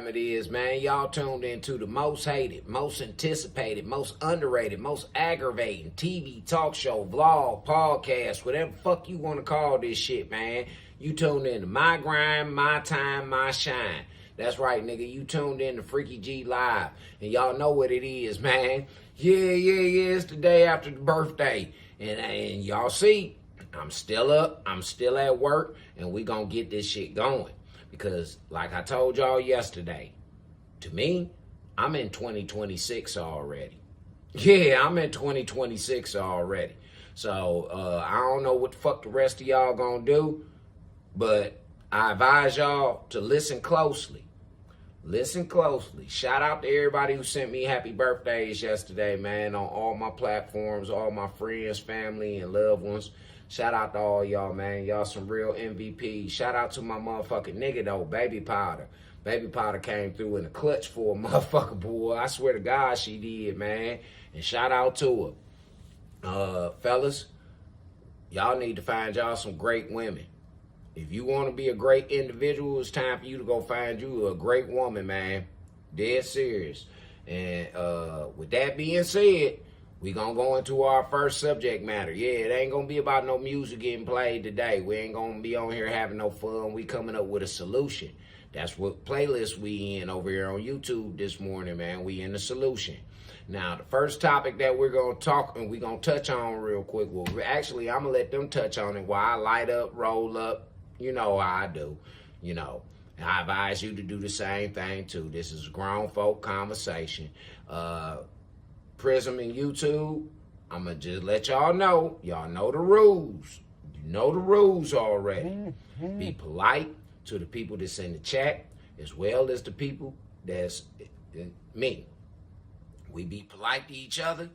time it is, man. Y'all tuned into the most hated, most anticipated, most underrated, most aggravating TV talk show, vlog, podcast, whatever fuck you want to call this shit, man. You tuned in to My Grind, My Time, My Shine. That's right, nigga. You tuned in to Freaky G Live. And y'all know what it is, man. Yeah. It's the day after the birthday. And y'all see, I'm still up. I'm still at work. And we gonna get this shit going. Because, like I told y'all yesterday, to me, I'm in 2026 already. Yeah, I'm in 2026 already. So, I don't know what the fuck the rest of y'all gonna do, but I advise y'all to listen closely. Listen closely. Shout out to everybody who sent me happy birthdays yesterday, man, on all my platforms, all my friends, family, and loved ones. Shout out to all y'all, man. Y'all some real MVPs. Shout out to my motherfucking nigga, though, Baby Powder. Baby Powder came through in the clutch for a motherfucker, boy. I swear to God she did, man. And shout out to her. Fellas, y'all need to find y'all some great women. If you want to be a great individual, it's time for you to go find you a great woman, man. Dead serious. And with that being said, we gonna go into our first subject matter. Yeah, it ain't gonna be about no music getting played today. We ain't gonna be on here having no fun. We coming up with a solution. That's what playlist we in over here on YouTube this morning, man. We in the solution. Now, the first topic that we're gonna talk and we're gonna touch on real quick. Well, actually, I'm gonna let them touch on it while I light up, roll up. You know how I do. You know. And I advise you to do the same thing too. This is grown folk conversation. Prism and YouTube, I'm going to just let y'all know. Y'all know the rules. You know the rules already. Be polite to the people that's in the chat as well as the people that's me. We be polite to each other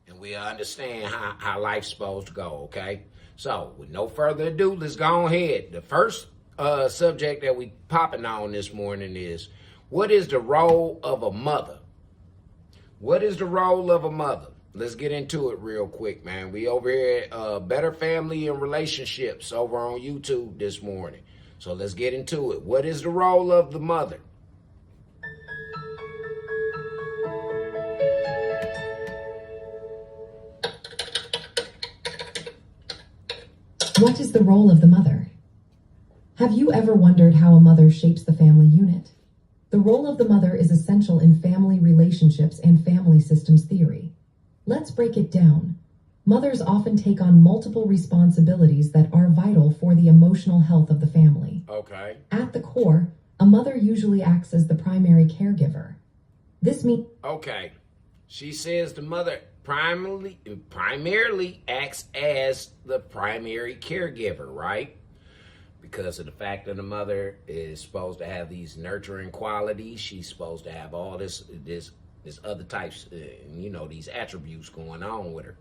and we understand how life's supposed to go, okay? So, with no further ado, let's go ahead. The first subject that we popping on this morning is, what is the role of a mother? What is the role of a mother? Let's get into it real quick, man. We over here at Better Family and Relationships over on YouTube this morning. So let's get into it. What is the role of the mother? What is the role of the mother? Have you ever wondered how a mother shapes the family unit? The role of the mother is essential in family relationships and family systems theory. Let's break it down. Mothers often take on multiple responsibilities that are vital for the emotional health of the family. Okay. At the core, a mother usually acts as the primary caregiver. This means... Okay. She says the mother primarily acts as the primary caregiver, right? Because of the fact that the mother is supposed to have these nurturing qualities. She's supposed to have all this other types, these attributes going on with her.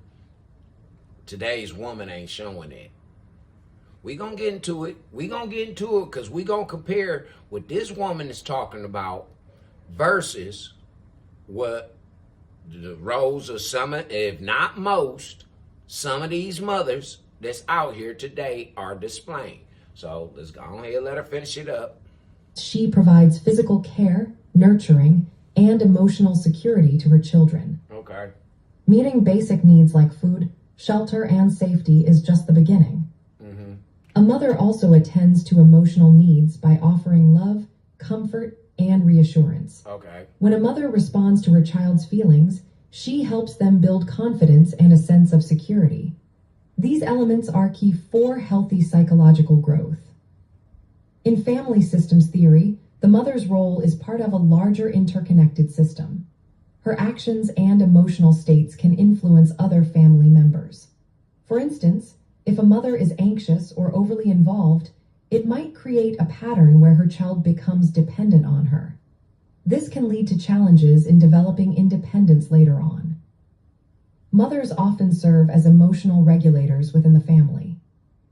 Today's woman ain't showing that. We gonna get into it. We gonna get into it because we gonna compare what this woman is talking about versus what the roles of some, if not most, some of these mothers that's out here today are displaying. So let's go ahead and let her finish it up. She provides physical care, nurturing, and emotional security to her children. Okay. Meeting basic needs like food, shelter, and safety is just the beginning. Mm-hmm. A mother also attends to emotional needs by offering love, comfort, and reassurance. Okay. When a mother responds to her child's feelings, she helps them build confidence and a sense of security. These elements are key for healthy psychological growth. In family systems theory, the mother's role is part of a larger interconnected system. Her actions and emotional states can influence other family members. For instance, if a mother is anxious or overly involved, it might create a pattern where her child becomes dependent on her. This can lead to challenges in developing independence later on. Mothers often serve as emotional regulators within the family.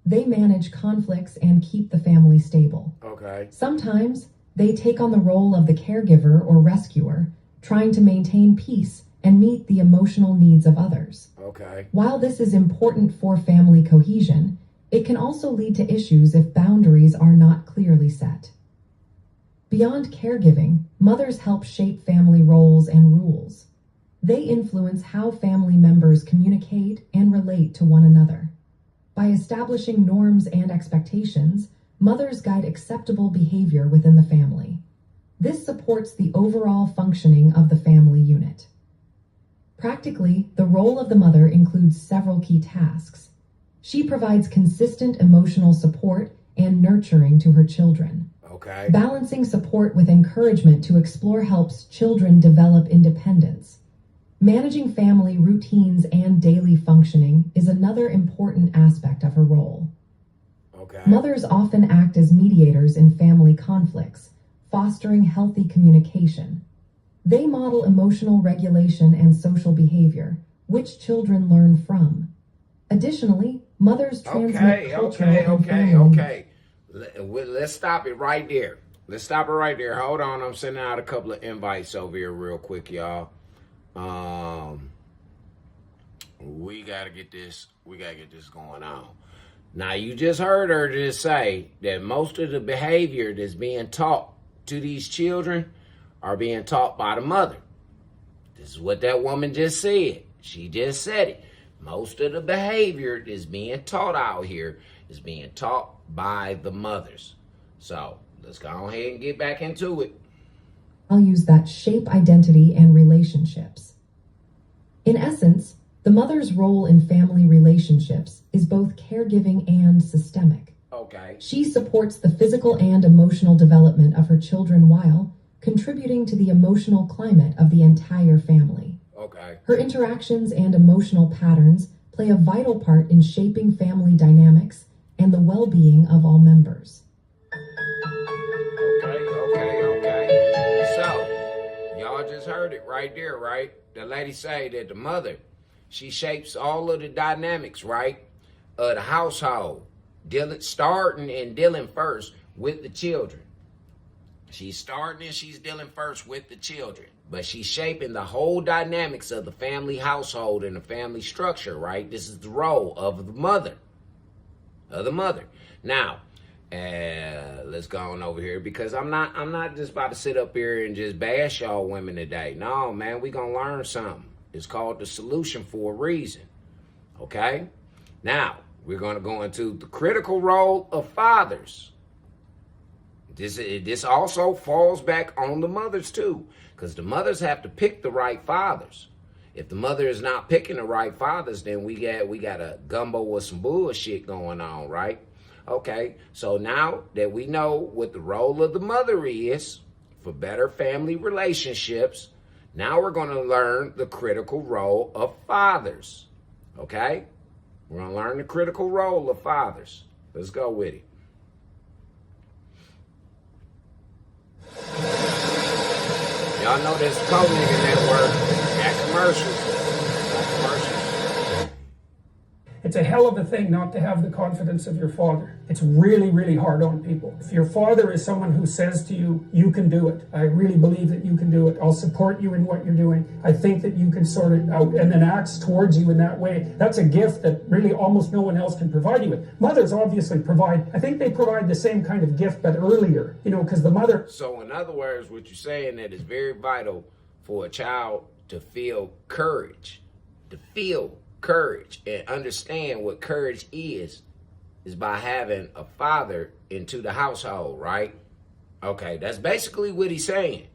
They manage conflicts and keep the family stable. Okay. Sometimes they take on the role of the caregiver or rescuer, trying to maintain peace and meet the emotional needs of others. Okay. While this is important for family cohesion, it can also lead to issues if boundaries are not clearly set. Beyond caregiving, mothers help shape family roles and rules. They influence how family members communicate and relate to one another. By establishing norms and expectations, mothers guide acceptable behavior within the family. This supports the overall functioning of the family unit. Practically, the role of the mother includes several key tasks. She provides consistent emotional support and nurturing to her children. Okay. Balancing support with encouragement to explore helps children develop independence. Managing family routines and daily functioning is another important aspect of her role. Okay. Mothers often act as mediators in family conflicts, fostering healthy communication. They model emotional regulation and social behavior, which children learn from. Additionally, mothers transmit cultural and family. Let's stop it right there. Hold on, I'm sending out a couple of invites over here real quick, y'all. We gotta get this going on. Now, you just heard her just say that most of the behavior that's being taught to these children are being taught by the mother. This is what that woman just said. She just said it. Most of the behavior that's being taught out here is being taught by the mothers. So let's go ahead and get back into it. Values that shape identity and relationships. In essence, the mother's role in family relationships is both caregiving and systemic. Okay. She supports the physical and emotional development of her children while contributing to the emotional climate of the entire family. Okay. Her interactions and emotional patterns play a vital part in shaping family dynamics and the well-being of all members. Okay. So, y'all just heard it right there, right? The lady say that the mother, she shapes all of the dynamics, right, of the household, starting and dealing first with the children. She's starting and she's dealing first with the children, but she's shaping the whole dynamics of the family household and the family structure, right? This is the role of the mother. Now, let's go on over here because I'm not just about to sit up here and just bash y'all women today. No, man, we gonna learn something. It's called the solution for a reason. Okay? Now, we're gonna go into the critical role of fathers. This also falls back on the mothers too, because the mothers have to pick the right fathers. If the mother is not picking the right fathers, then we got a gumbo with some bullshit going on, right? Okay, so now that we know what the role of the mother is for better family relationships, now we're going to learn the critical role of fathers. Okay, we're going to learn the critical role of fathers. Let's go with it. Y'all know this Co-Nigga Network at commercials. It's a hell of a thing not to have the confidence of your father. It's really, really hard on people. If your father is someone who says to you, you can do it. I really believe that you can do it. I'll support you in what you're doing. I think that you can sort it out, and then acts towards you in that way. That's a gift that really almost no one else can provide you with. Mothers obviously provide, I think they provide the same kind of gift, but earlier, because the mother... So in other words, what you're saying that it's very vital for a child to feel courage, and understand what courage is by having a father into the household, right? Okay, that's basically what he's saying,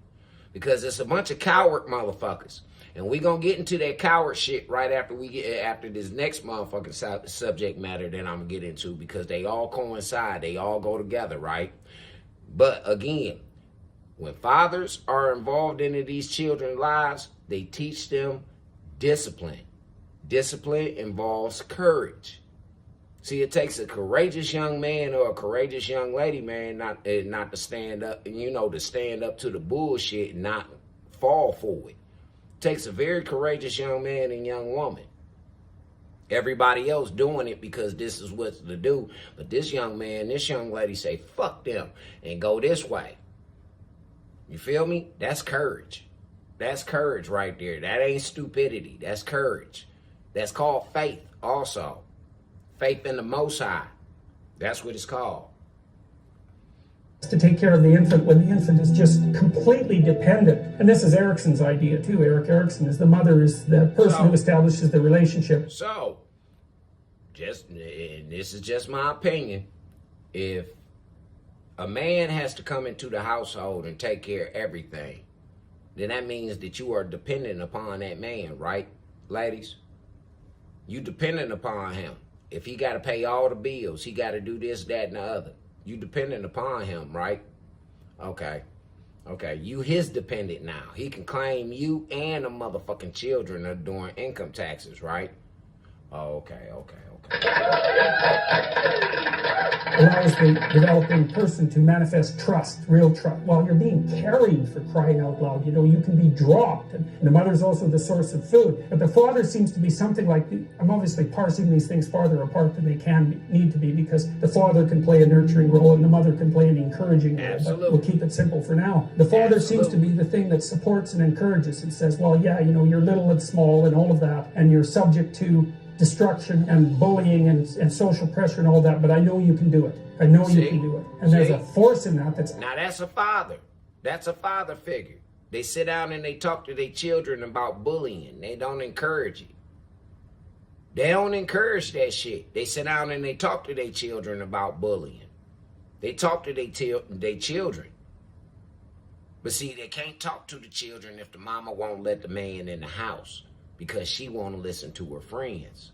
because it's a bunch of coward motherfuckers, and we gonna get into that coward shit right after this next motherfucking subject matter that I'm gonna get into, because they all coincide, they all go together, right? But again, when fathers are involved into these children's lives, they teach them discipline. Discipline involves courage. See, it takes a courageous young man or a courageous young lady, man, not to stand up, to stand up to the bullshit and not fall for it. It takes a very courageous young man and young woman. Everybody else doing it because this is what's to do. But this young man, this young lady say, fuck them and go this way. You feel me? That's courage. That's courage right there. That ain't stupidity. That's courage. That's called faith also. Faith in the Most High. That's what it's called. to take care of the infant when the infant is just completely dependent. And this is Erickson's idea too. Erik Erikson is the mother is the person who establishes the relationship. So, and this is just my opinion, if a man has to come into the household and take care of everything, then that means that you are dependent upon that man, right, ladies? You dependent upon him. If he got to pay all the bills, he got to do this, that, and the other. You dependent upon him, right? Okay. You his dependent now. He can claim you and the motherfucking children are doing income taxes, right? Okay. Allows the developing person to manifest trust, real trust, while you're being carried, for crying out loud. You know, you can be dropped, and the mother's also the source of food. But the father seems to be something like, I'm obviously parsing these things farther apart than they need to be, because the father can play a nurturing role and the mother can play an encouraging role. Absolutely. But we'll keep it simple for now. The father seems to be the thing that supports and encourages and says, well, yeah, you know, you're little and small and all of that, and you're subject to destruction and bullying and social pressure and all that, but I know you can do it. I know you can do it. And there's a force in that that's... Now that's a father. That's a father figure. They sit down and they talk to their children about bullying. They don't encourage it. They don't encourage that shit. They sit down and they talk to their children about bullying. They talk to their children. But see, they can't talk to the children if the mama won't let the man in the house, because she want to listen to her friends.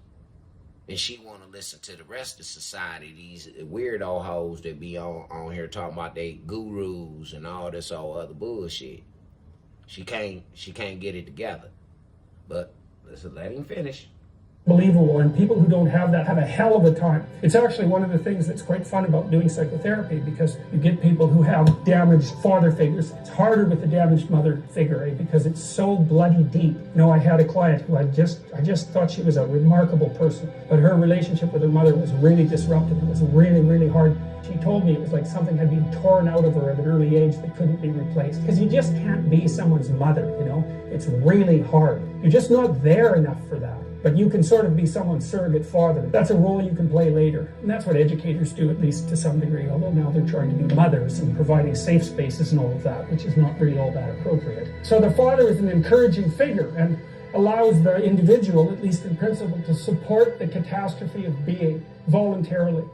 And she want to listen to the rest of society, these weirdo hoes that be on here talking about they gurus and all this all other bullshit. She can't get it together. But let's let him finish. Believable, and people who don't have that have a hell of a time. It's actually one of the things that's quite fun about doing psychotherapy, because you get people who have damaged father figures. It's harder with the damaged mother figure, because it's so bloody deep. You know, I had a client who I just thought she was a remarkable person, but her relationship with her mother was really disrupted. It was really, really hard. She told me it was like something had been torn out of her at an early age that couldn't be replaced, because you just can't be someone's mother, you know? It's really hard. You're just not there enough for that. But you can sort of be someone's surrogate father. That's a role you can play later. And that's what educators do, at least to some degree, although now they're trying to be mothers and providing safe spaces and all of that, which is not really all that appropriate. So the father is an encouraging figure and allows the individual, at least in principle, to support the catastrophe of being voluntarily.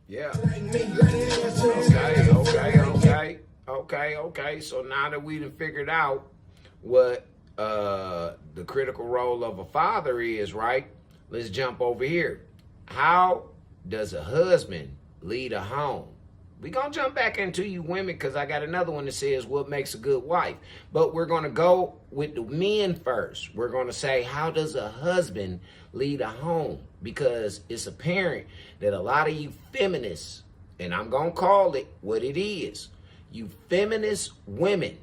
Yeah. Okay. So now that we done figured out what the critical role of a father is, right? Let's jump over here. How does a husband lead a home? We're going to jump back into you women, because I got another one that says what makes a good wife. But we're going to go with the men first. We're going to say, how does a husband lead a home? Because it's apparent that a lot of you feminists, and I'm going to call it what it is, you feminist women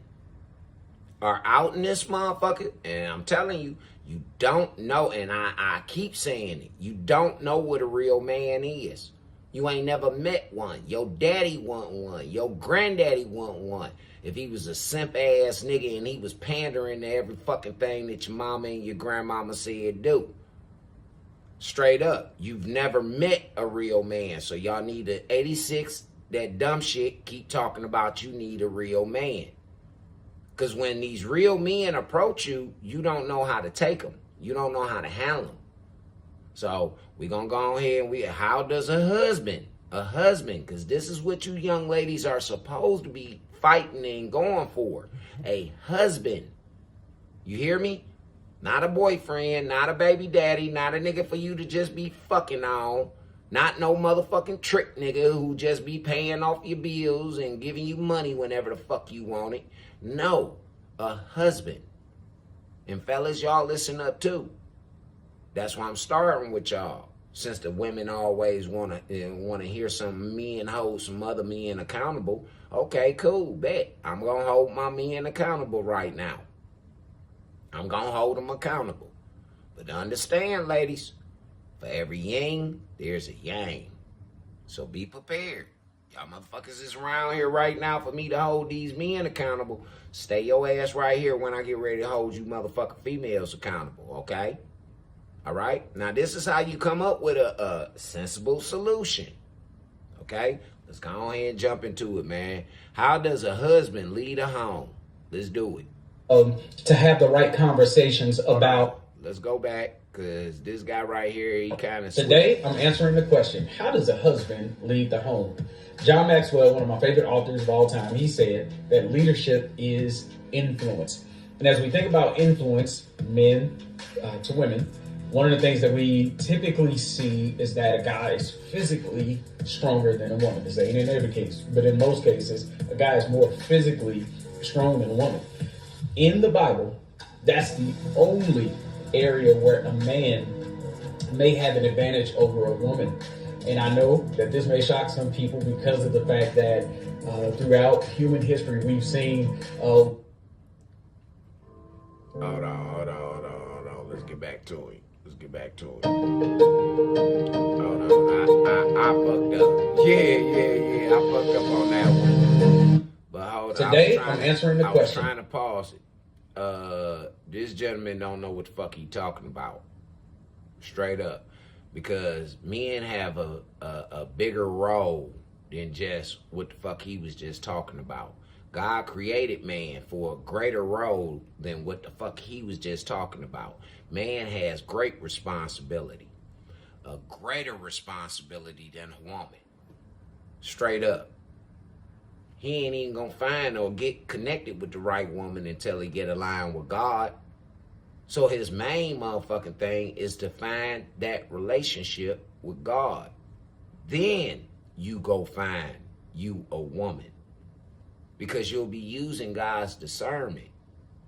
are out in this motherfucker, and I'm telling you, you don't know, and I keep saying it, you don't know what a real man is. You ain't never met one. Your daddy want one. Your granddaddy want one. If he was a simp ass nigga and he was pandering to every fucking thing that your mama and your grandmama said do. Straight up, you've never met a real man, so y'all need to 86 that dumb shit. Keep talking about you need a real man. Because when these real men approach you, you don't know how to take them. You don't know how to handle them. So we're going to go ahead and how does a husband, because this is what you young ladies are supposed to be fighting and going for. A husband. You hear me? Not a boyfriend, not a baby daddy, not a nigga for you to just be fucking on. Not no motherfucking trick nigga who just be paying off your bills and giving you money whenever the fuck you want it. No, a husband. And fellas, y'all listen up too. That's why I'm starting with y'all. Since the women always want to hear some men hold some other men accountable. Okay, cool, bet. I'm going to hold my men accountable right now. I'm going to hold them accountable. But understand, ladies, for every yin, there's a yang. So be prepared. Y'all motherfuckers is around here right now for me to hold these men accountable. Stay your ass right here when I get ready to hold you motherfucking females accountable, okay? All right? Now, this is how you come up with a sensible solution, okay? Let's go ahead and jump into it, man. How does a husband lead a home? Let's do it. To have the right conversations about. Let's go back, because this guy right here, he kind of... Today, I'm answering the question, how does a husband lead the home? John Maxwell, one of my favorite authors of all time, he said that leadership is influence. And as we think about influence, men to women, one of the things that we typically see is that a guy is physically stronger than a woman. This ain't in every case, but in most cases, a guy is more physically strong than a woman. In the Bible, that's the only area where a man may have an advantage over a woman. And I know that this may shock some people because of the fact that throughout human history, we've seen... Hold on. Let's get back to it. Hold on. I fucked up. Yeah. I fucked up on that one. But hold on. Today, I'm answering the question. I was trying to pause it. This gentleman don't know what the fuck he talking about. Straight up. Because men have a bigger role than just what the fuck he was just talking about. God created man for a greater role than what the fuck he was just talking about. Man has great responsibility. A greater responsibility than a woman. Straight up. He ain't even gonna find or get connected with the right woman until he get aligned with God. So his main motherfucking thing is to find that relationship with God. Then you go find you a woman. Because you'll be using God's discernment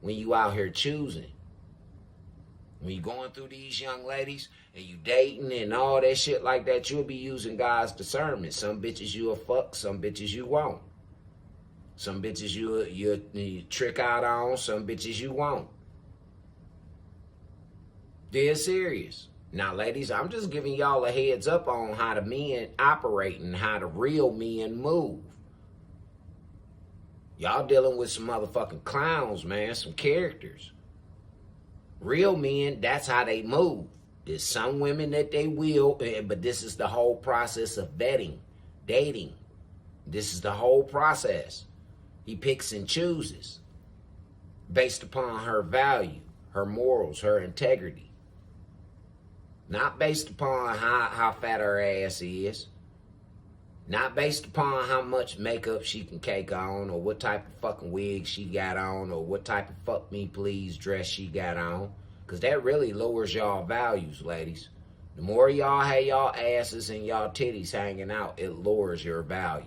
when you out here choosing. When you going through these young ladies and you dating and all that shit like that, you'll be using God's discernment. Some bitches you'll fuck, some bitches you won't. Some bitches you trick out on, some bitches you won't. Dead serious. Now, ladies, I'm just giving y'all a heads up on how the men operate and how the real men move. Y'all dealing with some motherfucking clowns, man, some characters. Real men, that's how they move. There's some women that they will, but this is the whole process of vetting, dating. This is the whole process. He picks and chooses based upon her value, her morals, her integrity. Not based upon how fat her ass is. Not based upon how much makeup she can cake on, or what type of fucking wig she got on, or what type of fuck me please dress she got on. Because that really lowers y'all values, ladies. The more y'all have y'all asses and y'all titties hanging out, it lowers your value.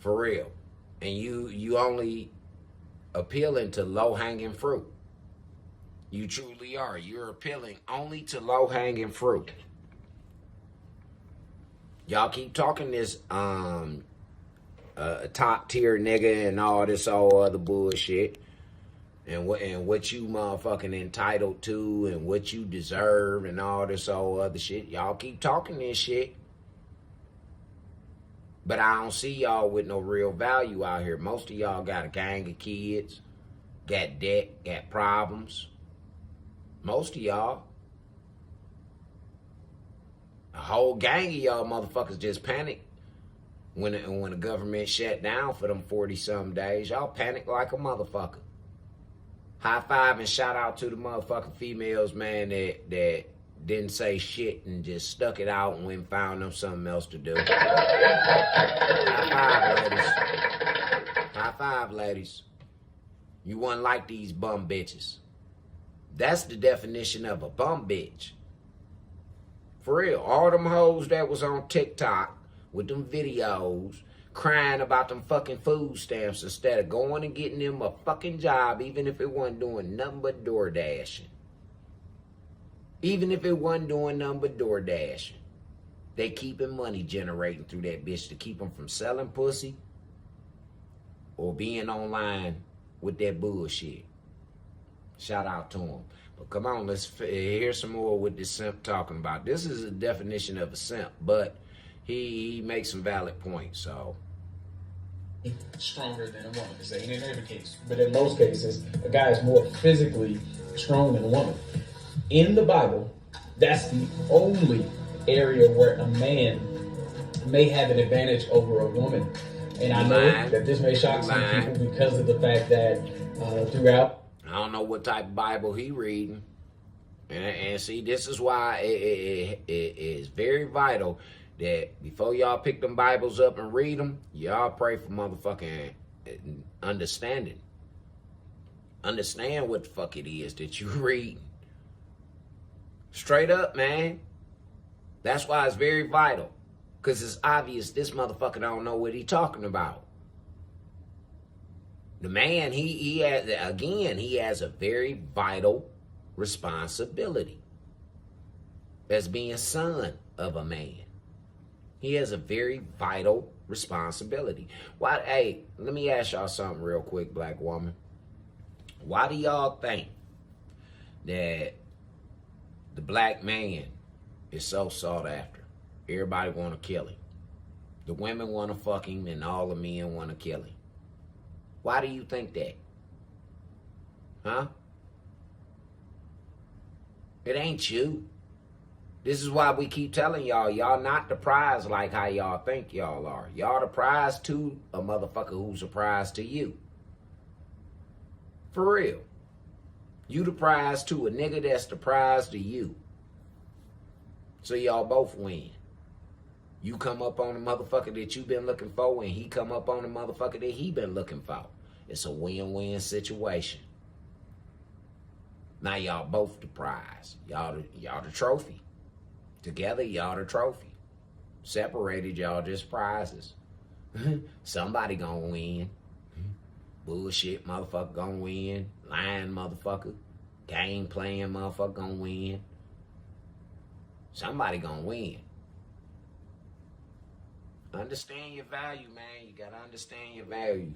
For real. And you only appealing to low-hanging fruit. You truly are. You're appealing only to low-hanging fruit. Y'all keep talking this top tier nigga and all this all other bullshit. And what you motherfucking entitled to and what you deserve and all this all other shit. Y'all keep talking this shit. But I don't see y'all with no real value out here. Most of y'all got a gang of kids, got debt, got problems. Most of y'all. A whole gang of y'all motherfuckers just panicked when the government shut down for them 40-some days. Y'all panicked like a motherfucker. High five and shout out to the motherfucking females, man, that didn't say shit and just stuck it out and went and found them something else to do. High five, ladies. High five, ladies. You wouldn't like these bum bitches. That's the definition of a bum bitch. For real, all them hoes that was on TikTok with them videos crying about them fucking food stamps instead of going and getting them a fucking job, even if it wasn't doing nothing but door dashing. Even if it wasn't doing nothing but door dashing. They keeping money generating through that bitch to keep them from selling pussy or being online with that bullshit. Shout out to them. But come on, let's hear some more what this simp talking about. This is a definition of a simp, but he makes some valid points, so. Stronger than a woman. This ain't in every case, but in most cases, a guy is more physically strong than a woman. In the Bible, that's the only area where a man may have an advantage over a woman. And I know that this may shock some people because of the fact that throughout. I don't know what type of Bible he reading. And see, this is why it is very vital that before y'all pick them Bibles up and read them, y'all pray for motherfucking understanding. Understand what the fuck it is that you read. Straight up, man. That's why it's very vital. Because it's obvious this motherfucker don't know what he talking about. The man, he has a very vital responsibility as being son of a man. He has a very vital responsibility. Why? Hey, let me ask y'all something real quick, black woman. Why do y'all think that the black man is so sought after? Everybody want to kill him. The women want to fuck him, and all the men want to kill him. Why do you think that? Huh? It ain't you. This is why we keep telling y'all, y'all not the prize like how y'all think y'all are. Y'all the prize to a motherfucker who's a prize to you. For real. You the prize to a nigga that's the prize to you. So y'all both win. You come up on the motherfucker that you been looking for, and he come up on the motherfucker that he been looking for. It's a win-win situation. Now y'all both the prize. Y'all the trophy. Together, y'all the trophy. Separated, y'all just prizes. Somebody gonna win. Bullshit motherfucker gonna win. Lying motherfucker. Game playing motherfucker gonna win. Somebody gonna win. Understand your value, man. You gotta understand your value.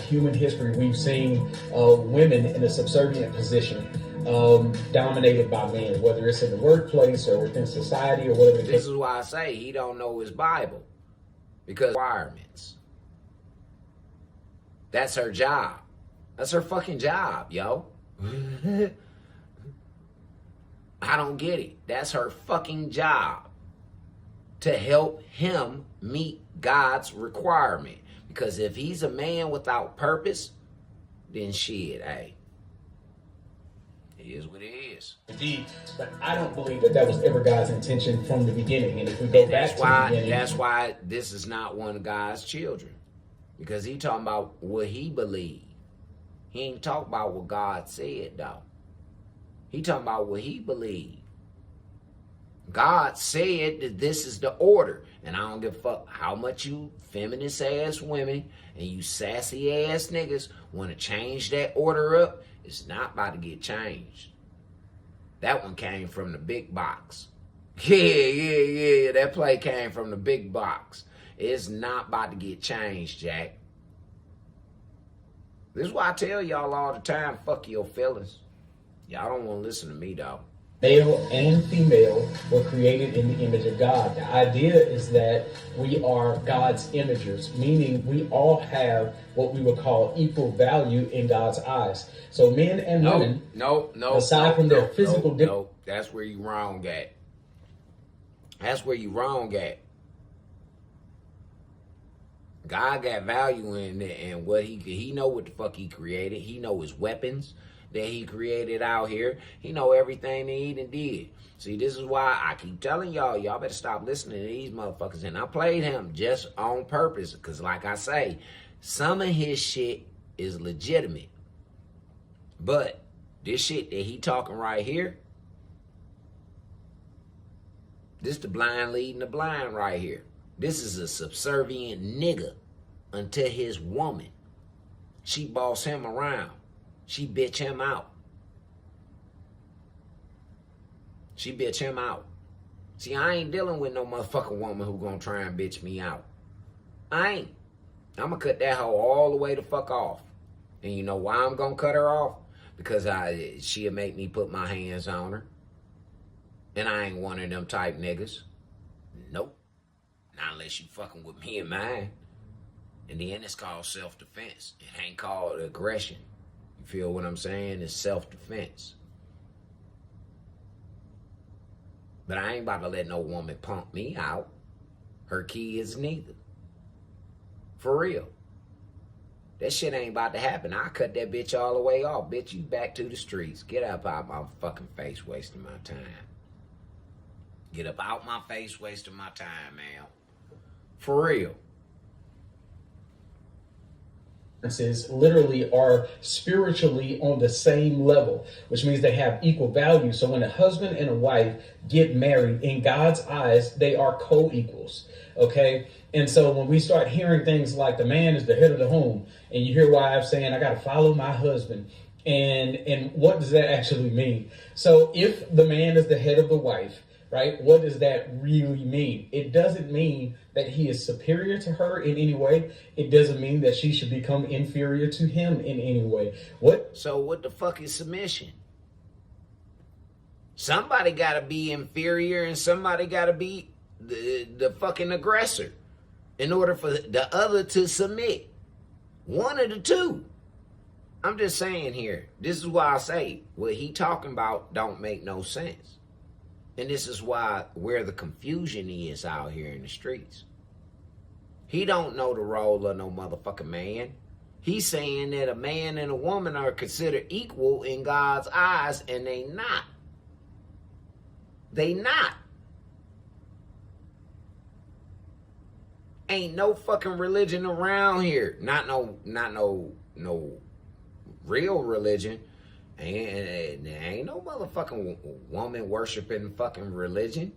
Human history, we've seen women in a subservient position, dominated by men, whether it's in the workplace or within society or whatever. This is why I say he don't know his Bible, because requirements. That's her job. That's her fucking job, yo. I don't get it. That's her fucking job, to help him meet God's requirement. Because if he's a man without purpose, then shit, hey. It is what it is. Indeed, but I don't believe that was ever God's intention from the beginning. And if we go back to the beginning, that's why this is not one of God's children. Because he talking about what he believed. He ain't talking about what God said, though. He talking about what he believed. God said that this is the order. And I don't give a fuck how much you feminist ass women and you sassy ass niggas want to change that order up. It's not about to get changed. That one came from the big box. Yeah. That play came from the big box. It's not about to get changed, Jack. This is why I tell y'all all the time, fuck your feelings. Y'all don't want to listen to me, though. Male and female were created in the image of God. The idea is that we are God's imagers, meaning we all have what we would call equal value in God's eyes. So men and women, aside from their physical differences. That's where you wrong at. That's where you wrong at. God got value in it, and what he know what the fuck he created. He know his weapons that he created out here. He know everything that he done did. See, this is why I keep telling y'all better stop listening to these motherfuckers. And I played him just on purpose, because like I say, some of his shit is legitimate. But this shit that he talking right here, this the blind leading the blind right here. This is a subservient nigga unto his woman. She boss him around. She bitch him out. She bitch him out. See, I ain't dealing with no motherfucking woman who gonna try and bitch me out. I ain't. I'm gonna cut that hoe all the way the fuck off. And you know why I'm gonna cut her off? Because she'll make me put my hands on her. And I ain't one of them type niggas. Nope. Not unless you fucking with me and mine. And then it's called self-defense. It ain't called aggression. You feel what I'm saying? It's self-defense. But I ain't about to let no woman pump me out. Her kids neither. For real. That shit ain't about to happen. I cut that bitch all the way off. Bitch, you back to the streets. Get up out my fucking face wasting my time. Get up out my face wasting my time, man. For real. Literally are spiritually on the same level, which means they have equal value. So when a husband and a wife get married, in God's eyes, they are co-equals. Okay. And so when we start hearing things like the man is the head of the home, and you hear wives saying, I got to follow my husband. And what does that actually mean? So if the man is the head of the wife, right, what does that really mean? It doesn't mean that he is superior to her in any way. It doesn't mean that she should become inferior to him in any way. So what the fuck is submission? Somebody got to be inferior and somebody got to be the fucking aggressor in order for the other to submit. One of the two. I'm just saying here, this is why I say what he talking about don't make no sense. And this is where the confusion is out here in the streets. He don't know the role of no motherfucking man. He's saying that a man and a woman are considered equal in God's eyes, and they not. They not. Ain't no fucking religion around here. Not no real religion. Ain't no motherfucking woman worshiping fucking religion.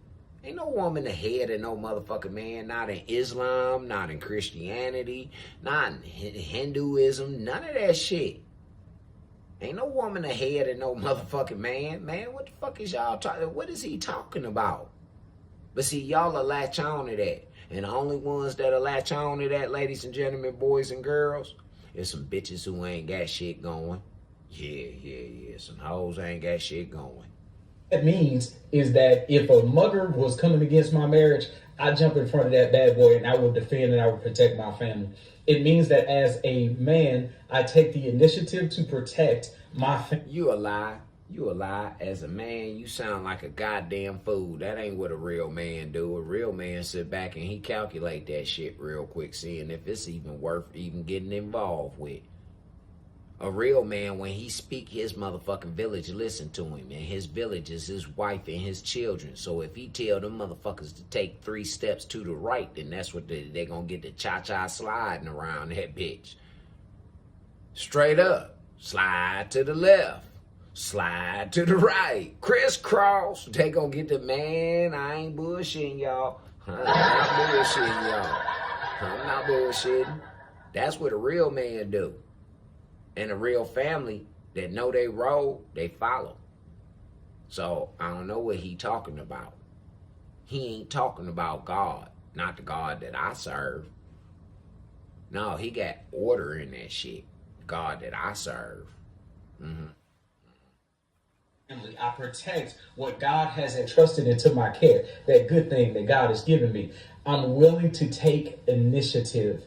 Ain't no woman the head of no motherfucking man. Not in Islam, not in Christianity, not in Hinduism, none of that shit. Ain't no woman the head of no motherfucking man. Man, what the fuck is y'all talking? What is he talking about? But see, y'all will latch on to that. And the only ones that'll latch on to that, ladies and gentlemen, boys and girls, is some bitches who ain't got shit going. Yeah. Some hoes ain't got shit going. That means is that if a mugger was coming against my marriage, I jump in front of that bad boy and I will defend and I will protect my family. It means that as a man, I take the initiative to protect my family. You a lie. You a lie. As a man, you sound like a goddamn fool. That ain't what a real man do. A real man sit back and he calculate that shit real quick, seeing if it's even worth even getting involved with. A real man, when he speak, his motherfucking village listen to him, and his village is his wife and his children. So if he tell them motherfuckers to take 3 steps to the right, then that's what they gonna get the cha-cha sliding around that bitch. Straight up. Slide to the left. Slide to the right. Crisscross. They gonna get the man. I ain't bullshitting y'all. I'm not bullshitting y'all. I'm not bullshitting. That's what a real man do. And a real family that know they role, they follow. So I don't know what he talking about. He ain't talking about God. Not the God that I serve. No, he got order in that shit. God that I serve. I protect what God has entrusted into my care, that good thing that God has given me. I'm willing to take initiative.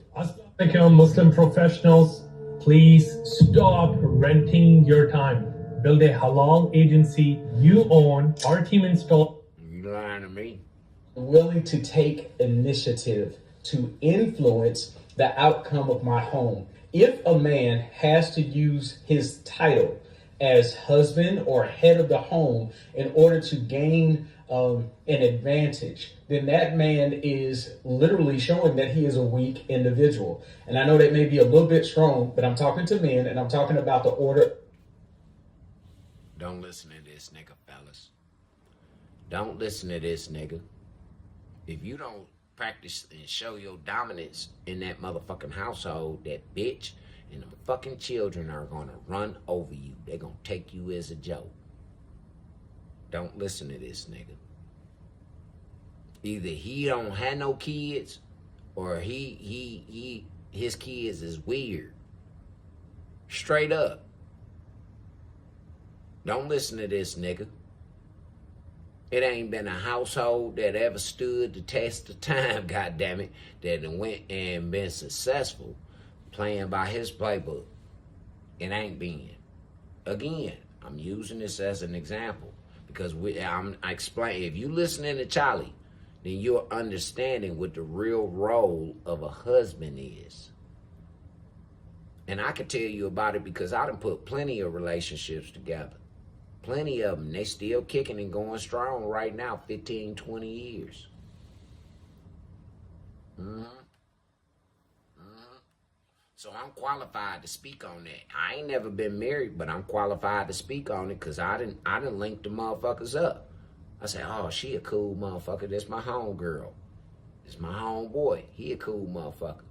Muslim professionals, please stop renting your time. Build a halal agency you own. Our team install. You lying to me? I'm willing to take initiative to influence the outcome of my home. If a man has to use his title as husband or head of the home in order to gain an advantage, then that man is literally showing that he is a weak individual. And I know that may be a little bit strong, but I'm talking to men and I'm talking about the order. Don't listen to this nigga, fellas. Don't listen to this nigga. If you don't practice and show your dominance in that motherfucking household, that bitch and them fucking children are gonna run over you. They're gonna take you as a joke. Don't listen to this nigga. Either he don't have no kids, or his kids is weird. Straight up. Don't listen to this nigga. It ain't been a household that ever stood the test of time, goddammit, that went and been successful playing by his playbook. It ain't been. Again, I'm using this as an example because I explain. If you listening to Charlie, then you're understanding what the real role of a husband is. And I can tell you about it because I done put plenty of relationships together. Plenty of them. They still kicking and going strong right now, 15, 20 years. So I'm qualified to speak on that. I ain't never been married, but I'm qualified to speak on it because I didn't link the motherfuckers up. I said, oh, she a cool motherfucker. That's my homegirl. That's my homeboy. He a cool motherfucker.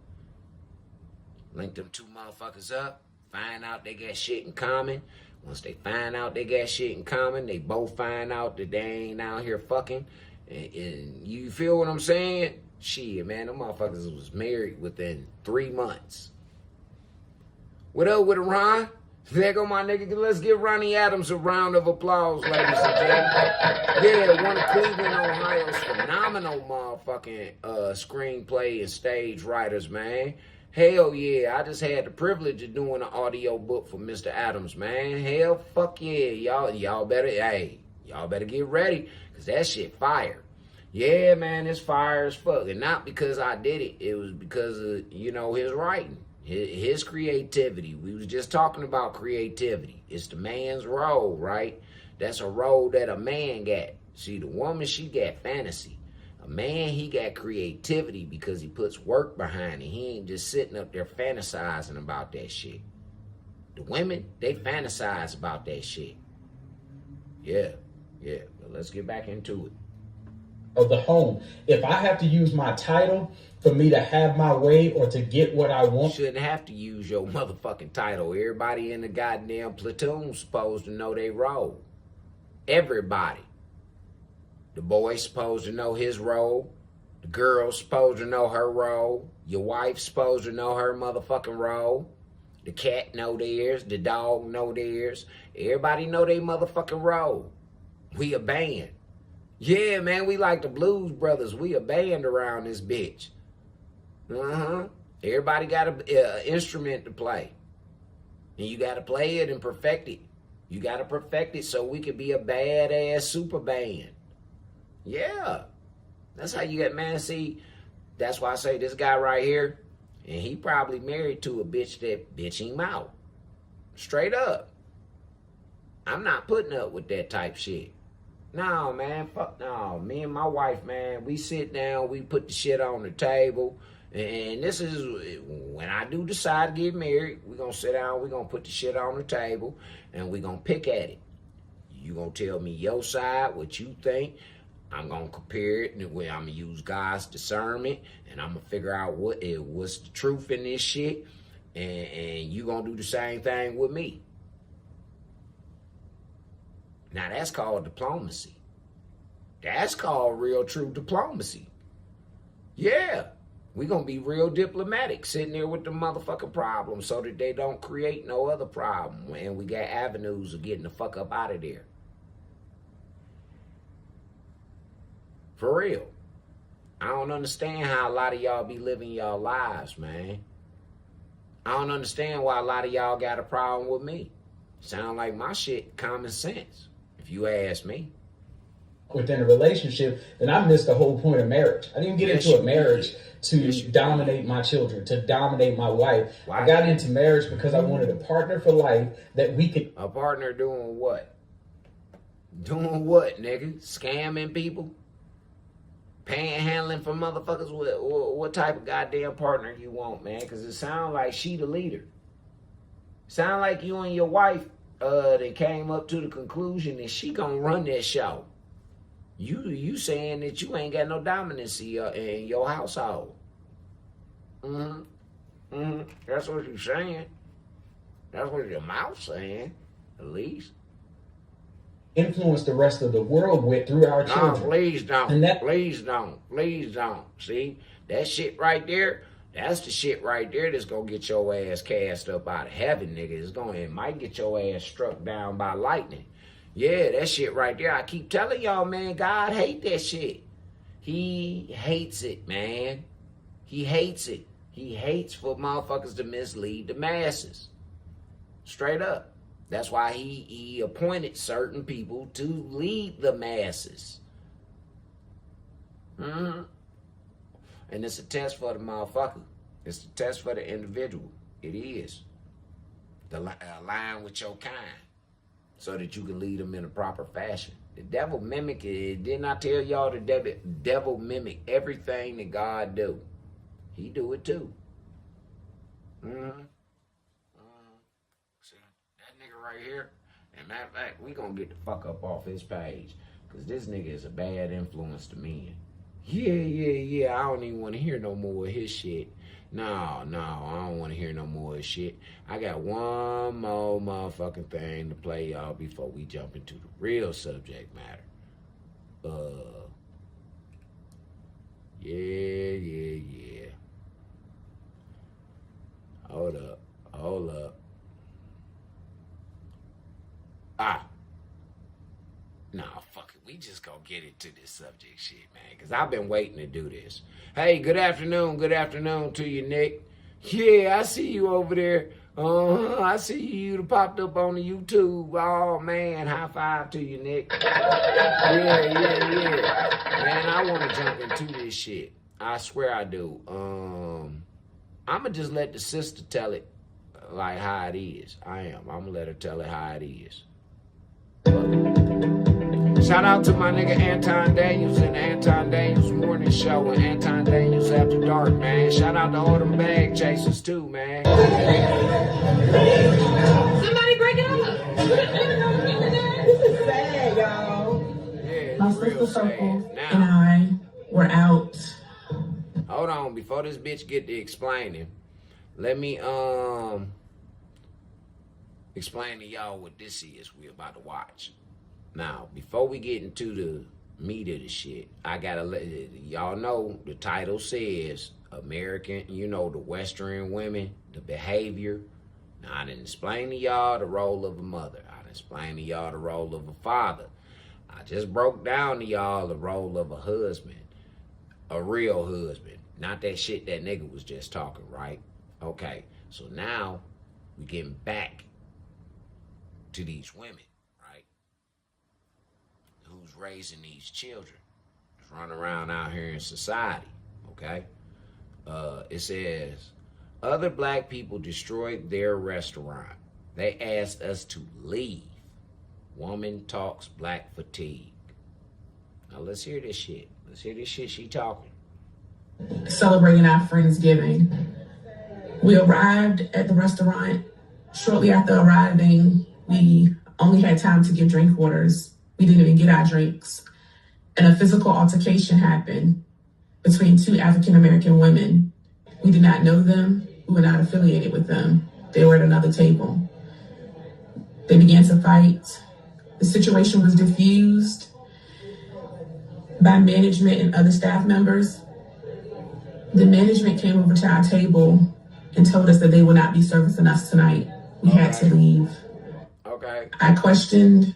Link them two motherfuckers up. Find out they got shit in common. Once they find out they got shit in common, they both find out that they ain't out here fucking. And you feel what I'm saying? Shit, man, them motherfuckers was married within 3 months. What up with it, Ron? There go my nigga. Let's give Ronnie Adams a round of applause, ladies and gentlemen. Yeah, one of Cleveland, Ohio's phenomenal motherfucking screenplay and stage writers, man. Hell yeah, I just had the privilege of doing an audio book for Mr. Adams, man. Hell, fuck yeah. Y'all better get ready, because that shit fire. Yeah, man, it's fire as fuck. And not because I did it. It was because of, his writing. His creativity. We was just talking about creativity. It's the man's role, right? That's a role that a man got. See, the woman, she got fantasy. A man, he got creativity because he puts work behind it. He ain't just sitting up there fantasizing about that shit. The women, they fantasize about that shit. Yeah. But let's get back into it. Of the home. If I have to use my title for me to have my way or to get what I want. You shouldn't have to use your motherfucking title. Everybody in the goddamn platoon's supposed to know their role. Everybody. The boy's supposed to know his role. The girl's supposed to know her role. Your wife's supposed to know her motherfucking role. The cat know theirs. The dog know theirs. Everybody know their motherfucking role. We a band. Yeah, man, we like the Blues Brothers. We a band around this bitch. Everybody got an instrument to play. And you got to play it and perfect it. You got to perfect it so we can be a badass super band. Yeah. That's how you get, man. See, that's why I say this guy right here, and he probably married to a bitch that bitch him out. Straight up. I'm not putting up with that type shit. No, man, fuck no. Me and my wife, man, we sit down, we put the shit on the table. And this is when I do decide to get married, we're going to sit down, we're going to put the shit on the table, and we're going to pick at it. You're going to tell me your side, what you think. I'm going to compare it, and I'm going to use God's discernment, and I'm going to figure out what's the truth in this shit, and you're going to do the same thing with me. Now, that's called diplomacy. That's called real true diplomacy. Yeah. We're going to be real diplomatic, sitting there with the motherfucking problem so that they don't create no other problem. And we got avenues of getting the fuck up out of there. For real. I don't understand how a lot of y'all be living y'all lives, man. I don't understand why a lot of y'all got a problem with me. Sound like my shit common sense, if you ask me. Within a relationship, then I missed the whole point of marriage. I didn't get into a marriage to dominate my children, to dominate my wife. Why? I got into marriage because I wanted a partner for life that we could. A partner doing what? Doing what, nigga? Scamming people? Panhandling for motherfuckers? What type of goddamn partner you want, man? Because it sounds like she the leader. Sound like you and your wife they came up to the conclusion that she gonna run that show. You saying that you ain't got no dominancy in your household. That's what you saying. That's what your mouth's saying, at least. Influence the rest of the world with through our children. No, please don't. And that, please don't. Please don't. See, that shit right there, that's the shit right there that's gonna get your ass cast up out of heaven, nigga. It might get your ass struck down by lightning. Yeah, that shit right there. I keep telling y'all, man, God hate that shit. He hates it, man. He hates it. He hates for motherfuckers to mislead the masses. Straight up. That's why he appointed certain people to lead the masses. Mm-hmm. And it's a test for the motherfucker. It's a test for the individual. It is. Align with your kind so that you can lead them in a proper fashion. The devil mimic it. Didn't I tell y'all the devil mimic everything that God do? He do it too. Mm-hmm. See, that nigga right here, and matter of fact, we gonna get the fuck up off his page. Cause this nigga is a bad influence to men. Yeah. I don't even want to hear no more of his shit. No, I don't want to hear no more of his shit. I got one more motherfucking thing to play y'all before we jump into the real subject matter. Yeah. Hold up. Nah, fuck it. We just gonna get into this subject shit, man. Because I've been waiting to do this. Hey, good afternoon to you, Nick. Yeah, I see you over there. I see you popped up on the YouTube. Oh, man, high five to you, Nick. Yeah. Man, I want to jump into this shit. I swear I do. I'm going to just let the sister tell it like how it is. I'm going to let her tell it how it is. Shout out to my nigga Anton Daniels and the Anton Daniels Morning Show and Anton Daniels After Dark, man. Shout out to all them bag chasers too, man. Somebody break it up. This is sad, y'all. Yeah, it's My real sister Circle sad. and Now, I were out. hold on, before this bitch get to explaining, let me explain to y'all what this is we about to watch. Now, before we get into the meat of the shit, I gotta let y'all know the title says American, the Western women, the behavior. Now, I didn't explain to y'all the role of a mother. I didn't explain to y'all the role of a father. I just broke down to y'all the role of a husband, a real husband. Not that shit that nigga was just talking, right? Okay, so now we getting back to these women. Who's raising these children, running around out here in society, okay? It says, other black people destroyed their restaurant. They asked us to leave. Woman talks black fatigue. Now let's hear this shit. Let's hear this shit she talking. Celebrating our Friendsgiving. We arrived at the restaurant. Shortly after arriving, we only had time to give drink orders. We didn't even get our drinks. And a physical altercation happened between two African-American women. We did not know them. We were not affiliated with them. They were at another table. They began to fight. The situation was diffused by management and other staff members. The management came over to our table and told us that they would not be servicing us tonight. We had to leave. Okay. I questioned,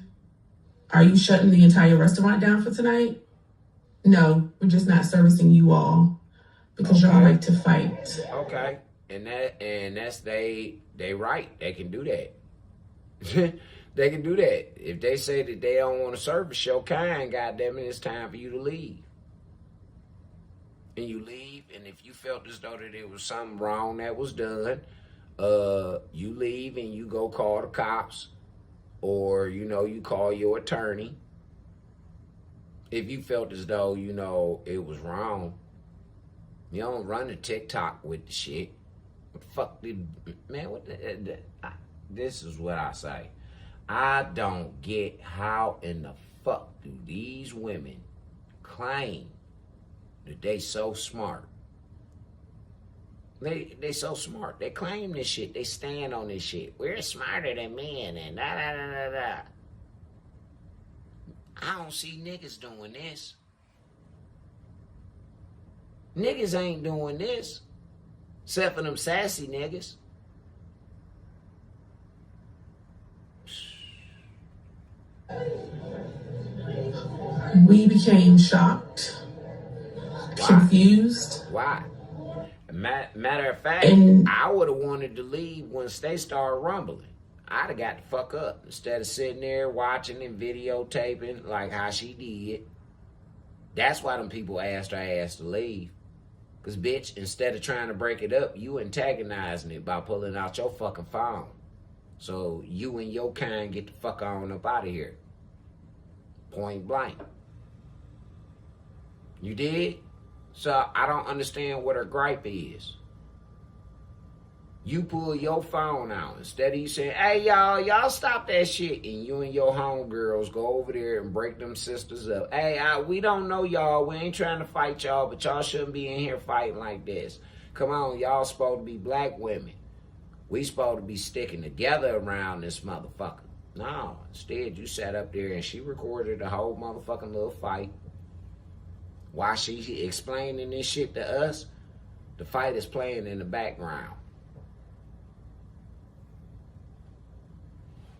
are you shutting the entire restaurant down for tonight? No, we're just not servicing you all because y'all like to fight. Okay. And that's they right. They can do that. They can do that. If they say that they don't want to service your kind, goddamn it, it's time for you to leave. And you leave, and if you felt as though that there was something wrong that was done, you leave and you go call the cops. Or, you call your attorney. If you felt as though, it was wrong. You don't run to TikTok with the shit. What the fuck this is what I say. I don't get how in the fuck do these women claim that they so smart. They so smart. They claim this shit. They stand on this shit. We're smarter than men and da. I don't see niggas doing this. Niggas ain't doing this. Except for them sassy niggas. We became shocked, confused. Why? Matter of fact, And I would have wanted to leave once they started rumbling. I'd have got the fuck up instead of sitting there watching and videotaping like how she did. That's why them people asked her ass to leave. Because, bitch, instead of trying to break it up, you antagonizing it by pulling out your fucking phone. So you and your kind get the fuck on up out of here. Point blank. You did? So I don't understand what her gripe is. You pull your phone out. Instead of you saying, hey, y'all stop that shit. And you and your homegirls go over there and break them sisters up. Hey, we don't know y'all. We ain't trying to fight y'all, but y'all shouldn't be in here fighting like this. Come on, y'all supposed to be black women. We supposed to be sticking together around this motherfucker. No, instead you sat up there and she recorded the whole motherfucking little fight. While she explaining this shit to us, the fight is playing in the background.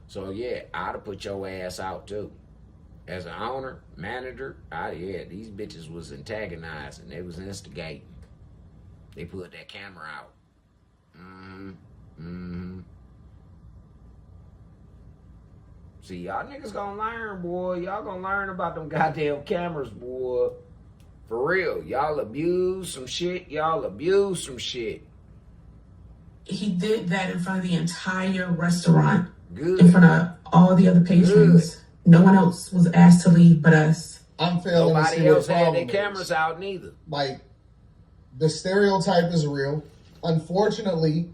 So yeah, I'd have put your ass out too. As an owner, manager, these bitches was antagonizing. They was instigating. They put that camera out. See, y'all niggas gonna learn, boy. Y'all gonna learn about them goddamn cameras, boy. For real. Y'all abuse some shit. He did that in front of the entire restaurant. Good. In front of all the other patrons. Good. No one else was asked to leave but us. I'm failing to see Nobody what else the had problem their cameras out neither. Like, the stereotype is real. Unfortunately,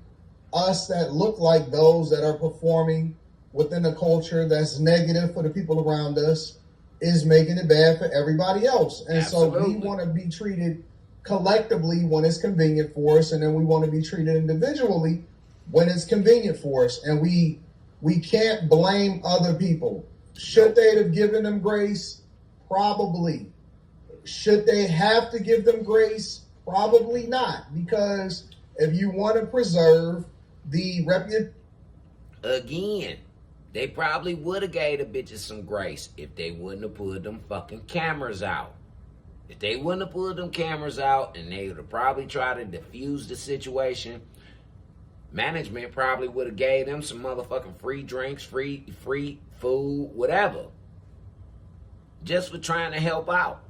us that look like those that are performing within a culture that's negative for the people around us is making it bad for everybody else. And Absolutely. So we want to be treated collectively when it's convenient for us, and then we want to be treated individually when it's convenient for us. And we can't blame other people. Should they have given them grace? Probably. Should they have to give them grace? Probably not. Because if you want to preserve the reputation... Again, they probably would have gave the bitches some grace if they wouldn't have pulled them fucking cameras out. If they wouldn't have pulled them cameras out and they would have probably tried to diffuse the situation, management probably would have gave them some motherfucking free drinks, free food, whatever. Just for trying to help out.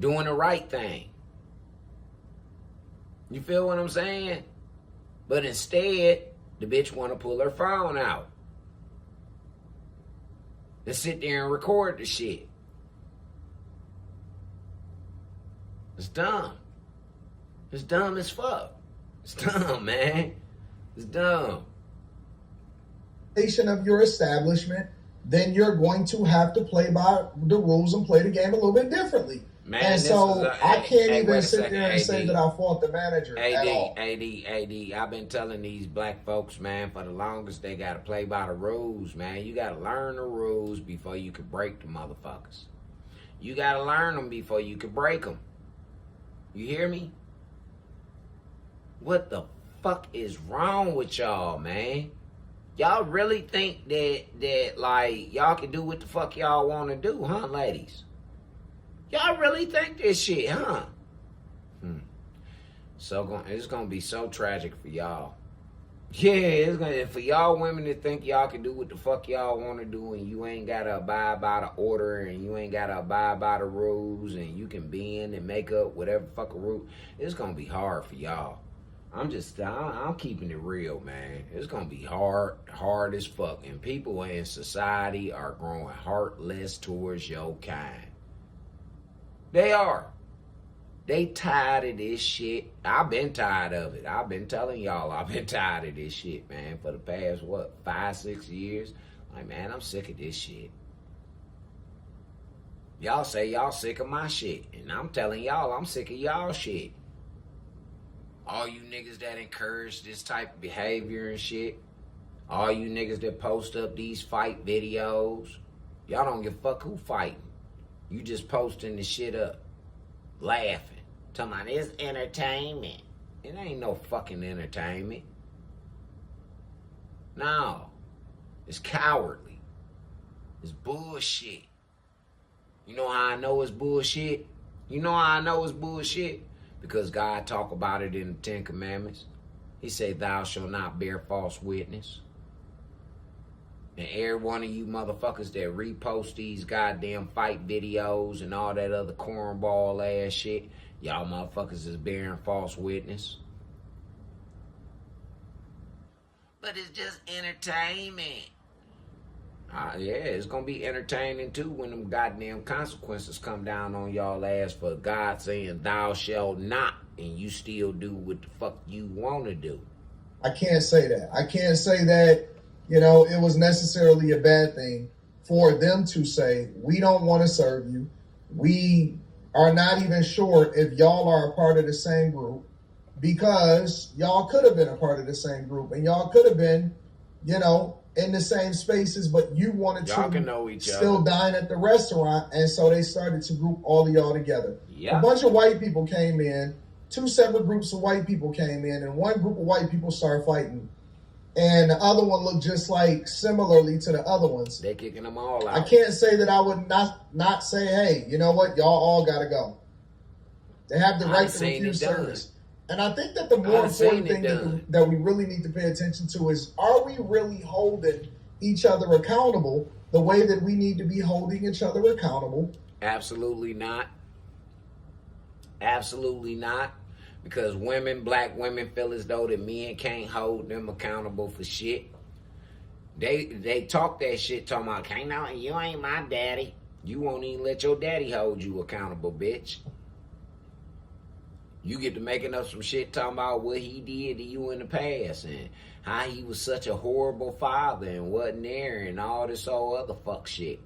Doing the right thing. You feel what I'm saying? But instead, the bitch want to pull her phone out and sit there and record the shit. It's dumb. It's dumb as fuck. It's dumb, man. It's dumb. Of your establishment, then you're going to have to play by the rules and play the game a little bit differently. Man, and so I can't even sit there and AD. say that I fault the manager at all. AD, I've been telling these black folks, man, for the longest, they got to play by the rules, man. You got to learn the rules before you can break the motherfuckers. You got to learn them before you can break them. You hear me? What the fuck is wrong with y'all, man? Y'all really think that like, y'all can do what the fuck y'all want to do, huh, ladies? Y'all really think this shit, huh? So it's gonna be so tragic for y'all. Yeah, it's gonna for y'all women to think y'all can do what the fuck y'all want to do, and you ain't gotta abide by the order, and you ain't gotta abide by the rules, and you can bend and make up whatever fucking rule. It's gonna be hard for y'all. I'm keeping it real, man. It's gonna be hard as fuck, and people in society are growing heartless towards your kind. They are. They tired of this shit. I've been tired of it. I've been telling y'all I've been tired of this shit, man, for the past, 5-6 years? Like, man, I'm sick of this shit. Y'all say y'all sick of my shit, and I'm telling y'all I'm sick of y'all shit. All you niggas that encourage this type of behavior and shit, all you niggas that post up these fight videos, y'all don't give a fuck who fighting. You just posting the shit up, laughing, talking about it's entertainment. It ain't no fucking entertainment. No, it's cowardly. It's bullshit. You know how I know it's bullshit? You know how I know it's bullshit? Because God talk about it in the 10 Commandments. He say, thou shalt not bear false witness. And every one of you motherfuckers that repost these goddamn fight videos and all that other cornball ass shit, y'all motherfuckers is bearing false witness. But it's just entertainment. Yeah, it's gonna be entertaining too when them goddamn consequences come down on y'all ass for God saying thou shalt not, and you still do what the fuck you wanna do. I can't say that. I can't say that, you know, it was necessarily a bad thing for them to say, we don't want to serve you. We are not even sure if y'all are a part of the same group, because y'all could have been a part of the same group and y'all could have been, you know, in the same spaces, but you wanted Y'all to can know each still other. dine at the restaurant. And so they started to group all of y'all together. Yeah. A bunch of white people came in, two separate groups of white people came in, and one group of white people started fighting. And the other one looked just like similarly to the other ones. They kicking them all out. I can't say that I would not say, hey, you know what, y'all all gotta go. They have the I've right to seen refuse it done. service. And I think that the more I've seen important it thing done. that we really need to pay attention to is, are we really holding each other accountable the way that we need to be holding each other accountable? Absolutely not. Absolutely not. Because women, black women, feel as though that men can't hold them accountable for shit. They talk that shit talking about, can't know, you ain't my daddy. You won't even let your daddy hold you accountable, bitch. You get to making up some shit talking about what he did to you in the past and how he was such a horrible father and wasn't there and all this old other fuck shit.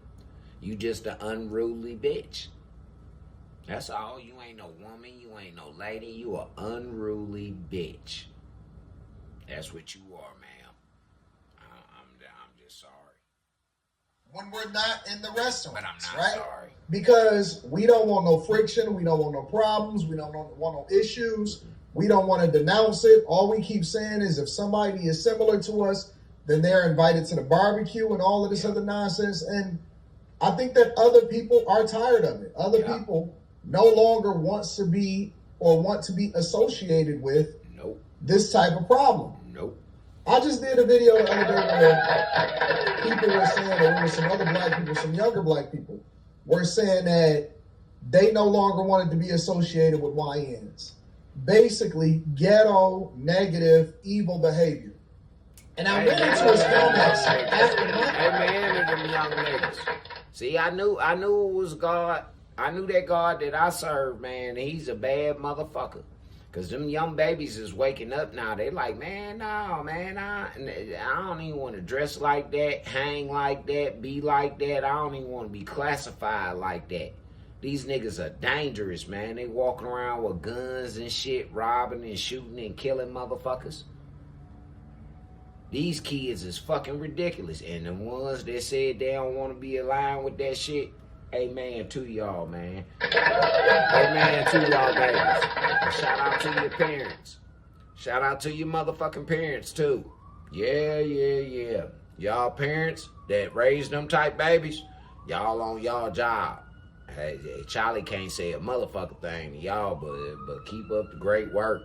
You just an unruly bitch. That's all. You ain't no woman. You ain't no lady. You a unruly bitch. That's what you are, ma'am. I'm just sorry. When we're not in the restaurant, But I'm not right? sorry. Because we don't want no friction, we don't want no problems, we don't want no issues, we don't want to denounce it. All we keep saying is if somebody is similar to us, then they're invited to the barbecue and all of this other nonsense. And I think that other people are tired of it. Other people no longer wants to be or want to be associated with Nope. this type of problem. Nope. I just did a video the other day where people were saying, or there were some other black people, some younger black people, were saying that they no longer wanted to be associated with YNs. Basically, ghetto, negative, evil behavior. And I went into his comments after my Amen to them young niggas. See, I knew it was God. I knew that God that I serve, man. He's a bad motherfucker. Because them young babies is waking up now. They like, man, no, man. I don't even want to dress like that, hang like that, be like that. I don't even want to be classified like that. These niggas are dangerous, man. They walking around with guns and shit, robbing and shooting and killing motherfuckers. These kids is fucking ridiculous. And the ones that said they don't want to be aligned with that shit, amen to y'all, man. Amen to y'all, babies. And shout out to your parents. Shout out to your motherfucking parents, too. Yeah. Y'all parents that raised them type babies, y'all on y'all job. Hey, Charlie can't say a motherfucking thing to y'all, but keep up the great work.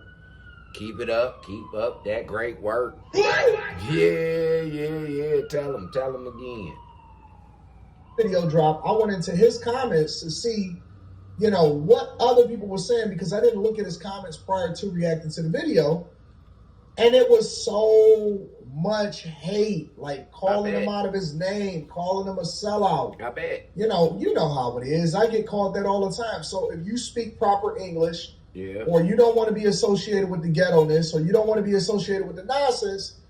Keep it up. Keep up that great work. Yeah. Tell him again. video drop, I went into his comments to see, you know, what other people were saying, because I didn't look at his comments prior to reacting to the video. And it was so much hate, like calling him out of his name, calling him a sellout. I bet. You know how it is. I get called that all the time. So if you speak proper English, Yeah. or you don't want to be associated with the ghetto-ness, or you don't want to be associated with the nonsense,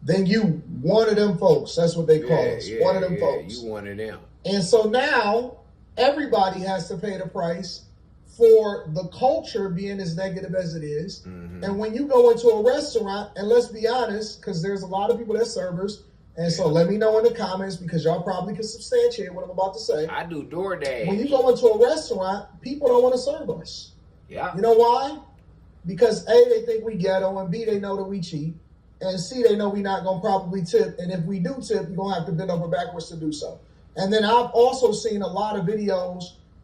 then you one of them folks. That's what they call us. One of them folks. You one of them. And so now everybody has to pay the price for the culture being as negative as it is. Mm-hmm. And when you go into a restaurant, and let's be honest, because there's a lot of people that servers, and so let me know in the comments, because y'all probably can substantiate what I'm about to say. I do DoorDash. When you go into a restaurant, people don't want to serve us. Yeah. You know why? Because A, they think we ghetto, and B, they know that we cheap, and C, they know we not going to probably tip, and if we do tip, you're going to have to bend over backwards to do so. And then I've also seen a lot of videos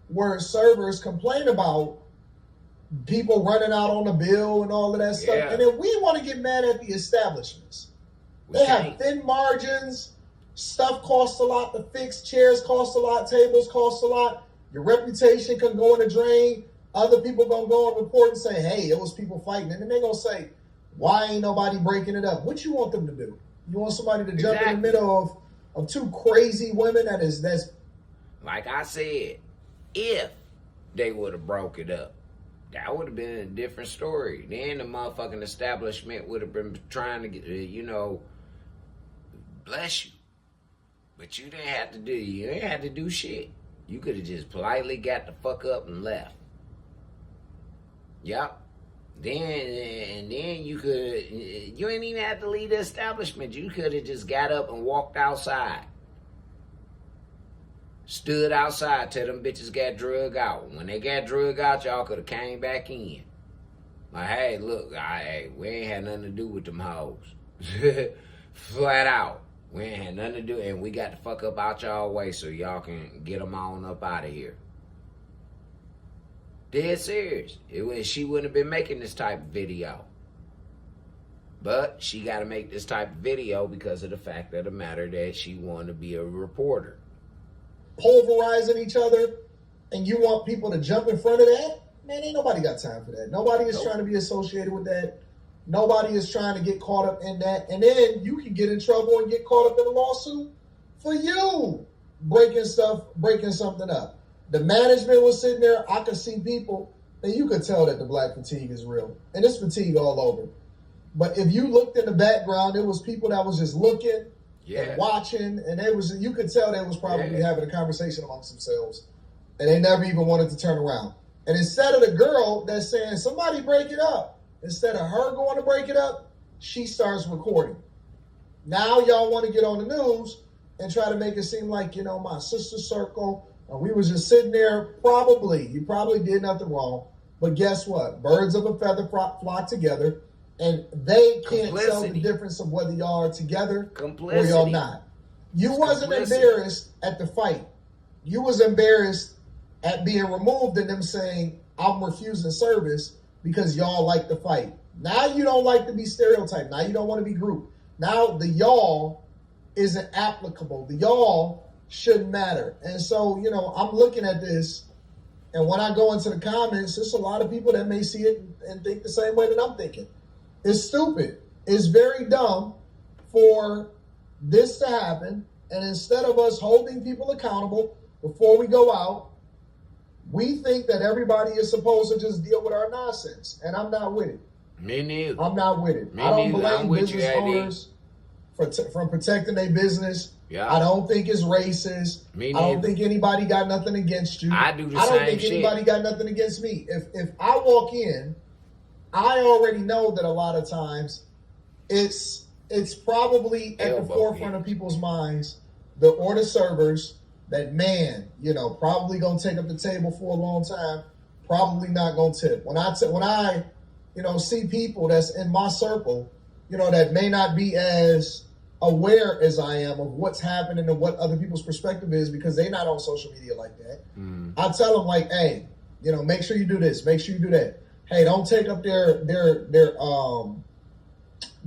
where servers complain about people running out on the bill and all of that stuff. Yeah. And then we want to get mad at the establishments. They have thin margins. Stuff costs a lot to fix. Chairs cost a lot. Tables cost a lot. Your reputation can go in the drain. Other people gonna go and report and say, hey, it was people fighting. And then they gonna say, why ain't nobody breaking it up? What you want them to do? You want somebody to jump in the middle of two crazy women that's like I said, if they would have broke it up, that would have been a different story. Then the motherfucking establishment would have been trying to get, bless you. But you didn't have to do shit. You could have just politely got the fuck up and left. Yep. Then you ain't even have to leave the establishment. You could have just got up and walked outside. Stood outside till them bitches got drug out. When they got drug out, y'all could have came back in. Like, hey, look, we ain't had nothing to do with them hoes. Flat out. We ain't had nothing to do, and we got the fuck up out y'all way so y'all can get them on up out of here. Dead serious. She wouldn't have been making this type of video. But she got to make this type of video because of the fact of the matter that she wanted to be a reporter. Pulverizing each other, and you want people to jump in front of that? Man, ain't nobody got time for that. Nobody is trying to be associated with that. Nobody is trying to get caught up in that. And then you can get in trouble and get caught up in a lawsuit for you breaking something up. The management was sitting there. I could see people, and you could tell that the black fatigue is real. And it's fatigue all over. But if you looked in the background, it was people that was just looking and watching, and you could tell they was probably having a conversation amongst themselves. And they never even wanted to turn around. And instead of the girl that's saying, somebody break it up, instead of her going to break it up, she starts recording. Now y'all want to get on the news and try to make it seem like, my sister circle, and we was just sitting there. You probably did nothing wrong. But guess what? Birds of a feather flock together, and they can't tell the difference of whether y'all are together or y'all not. You wasn't embarrassed at the fight. You was embarrassed at being removed and them saying, I'm refusing service because y'all like to fight. Now you don't like to be stereotyped. Now you don't want to be grouped. Now the y'all isn't applicable. The y'all shouldn't matter. And so, I'm looking at this, and when I go into the comments, there's a lot of people that may see it and think the same way that I'm thinking. It's stupid. It's very dumb for this to happen. And instead of us holding people accountable before we go out, we think that everybody is supposed to just deal with our nonsense. And I'm not with it. Me neither. I'm not with it. I don't blame business owners from protecting their business. Yeah. I don't think it's racist. I don't think anybody got nothing against you. I do the same shit. I don't think shit. anybody got nothing against me. If I walk in, I already know that a lot of times it's probably at the forefront of people's minds, the order servers, that man, probably gonna take up the table for a long time, probably not gonna tip. When I see people that's in my circle, that may not be as aware as I am of what's happening and what other people's perspective is because they're not on social media like that. I tell them like, hey, make sure you do this, make sure you do that. Hey, don't take up the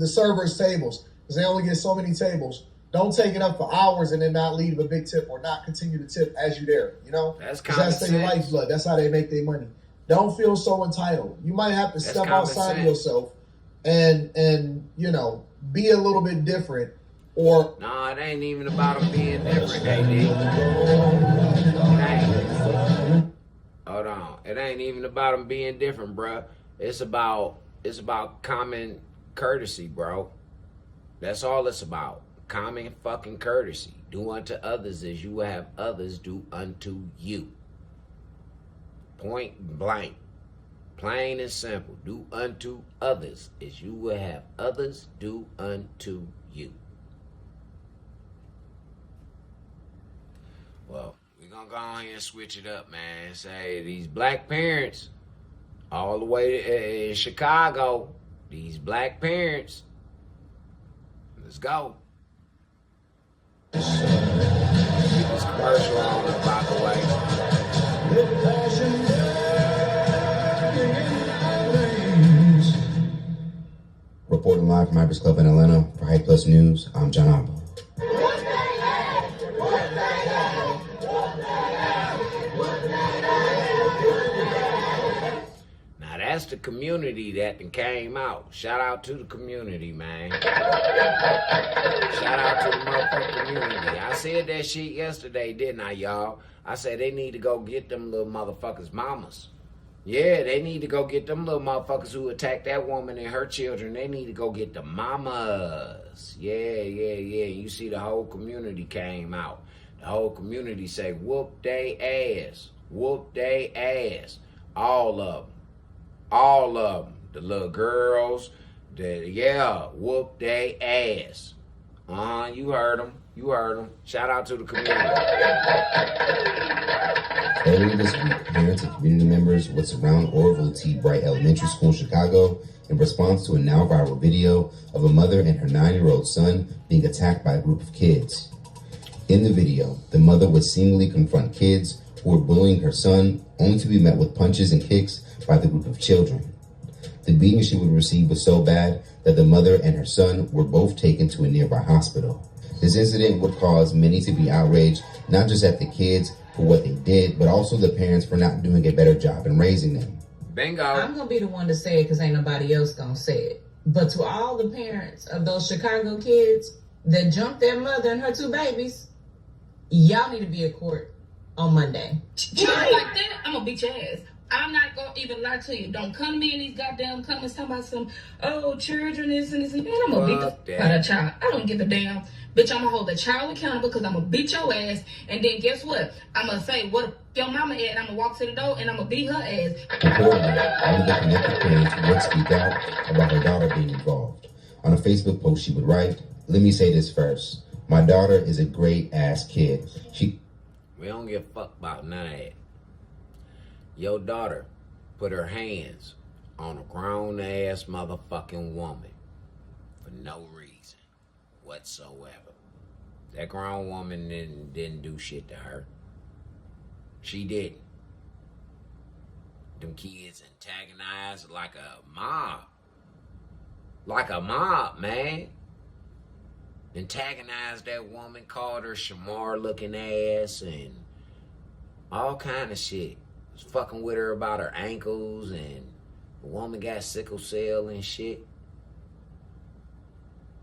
servers' tables because they only get so many tables. Don't take it up for hours and then not leave a big tip or not continue to tip as you're there. That's their lifeblood. That's how they make their money. Don't feel so entitled. You might have to step outside of yourself and be a little bit different. Or no, it ain't even about them being different, AD. Hold on. It ain't even about them being different, bro. It's about common courtesy, bro. That's all it's about. Common fucking courtesy. Do unto others as you will have others do unto you. Point blank. Plain and simple. Do unto others as you will have others do unto you. Well, we're going to go on here and switch it up, man. Say these black parents all the way in Chicago, these black parents, let's go. Get this commercial on up out the way. Reporting live from Hypers Club in Atlanta for Hype Plus News, I'm John Abel. the community that done came out. Shout out to the community, man. Shout out to the motherfucking community. I said that shit yesterday, didn't I, y'all? I said they need to go get them little motherfuckers' mamas. Yeah, they need to go get them little motherfuckers who attacked that woman and her children. They need to go get the mamas. Yeah. You see the whole community came out. The whole community say, whoop they ass. Whoop they ass. All of them. All of them. The little girls. Whoop they ass. You heard them. You heard them. Shout out to the community. Earlier this week, parents and community members would surround Orville T. Bright Elementary School in Chicago in response to a now viral video of a mother and her 9-year-old son being attacked by a group of kids. In the video, the mother would seemingly confront kids who were bullying her son, only to be met with punches and kicks by the group of children. The beating she would receive was so bad that the mother and her son were both taken to a nearby hospital. This incident would cause many to be outraged, not just at the kids for what they did, but also the parents for not doing a better job in raising them. Bingo. I'm going to be the one to say it because ain't nobody else going to say it. But to all the parents of those Chicago kids that jumped their mother and her 2 babies, y'all need to be at court on Monday. You like that? I'm going to beat your ass. I'm not going to even lie to you. Don't come to me in these goddamn comments talking about some, children, this and this. And man, I'm going to beat the out of child. I don't give a damn. Bitch, I'm going to hold the child accountable because I'm going to beat your ass. And then guess what? I'm going to say, what your mama at? And I'm going to walk to the door and I'm going to beat her ass. Reportedly, one of the connected parents would speak out about her daughter being involved. On a Facebook post, she would write, "Let me say this first. My daughter is a great-ass kid. We don't give a fuck about none of that. Your daughter put her hands on a grown-ass motherfucking woman for no reason whatsoever. That grown woman didn't do shit to her. She didn't. Them kids antagonized like a mob. Like a mob, man. Antagonized that woman, called her Shamar-looking ass and all kind of shit. Was fucking with her about her ankles, and the woman got sickle cell and shit.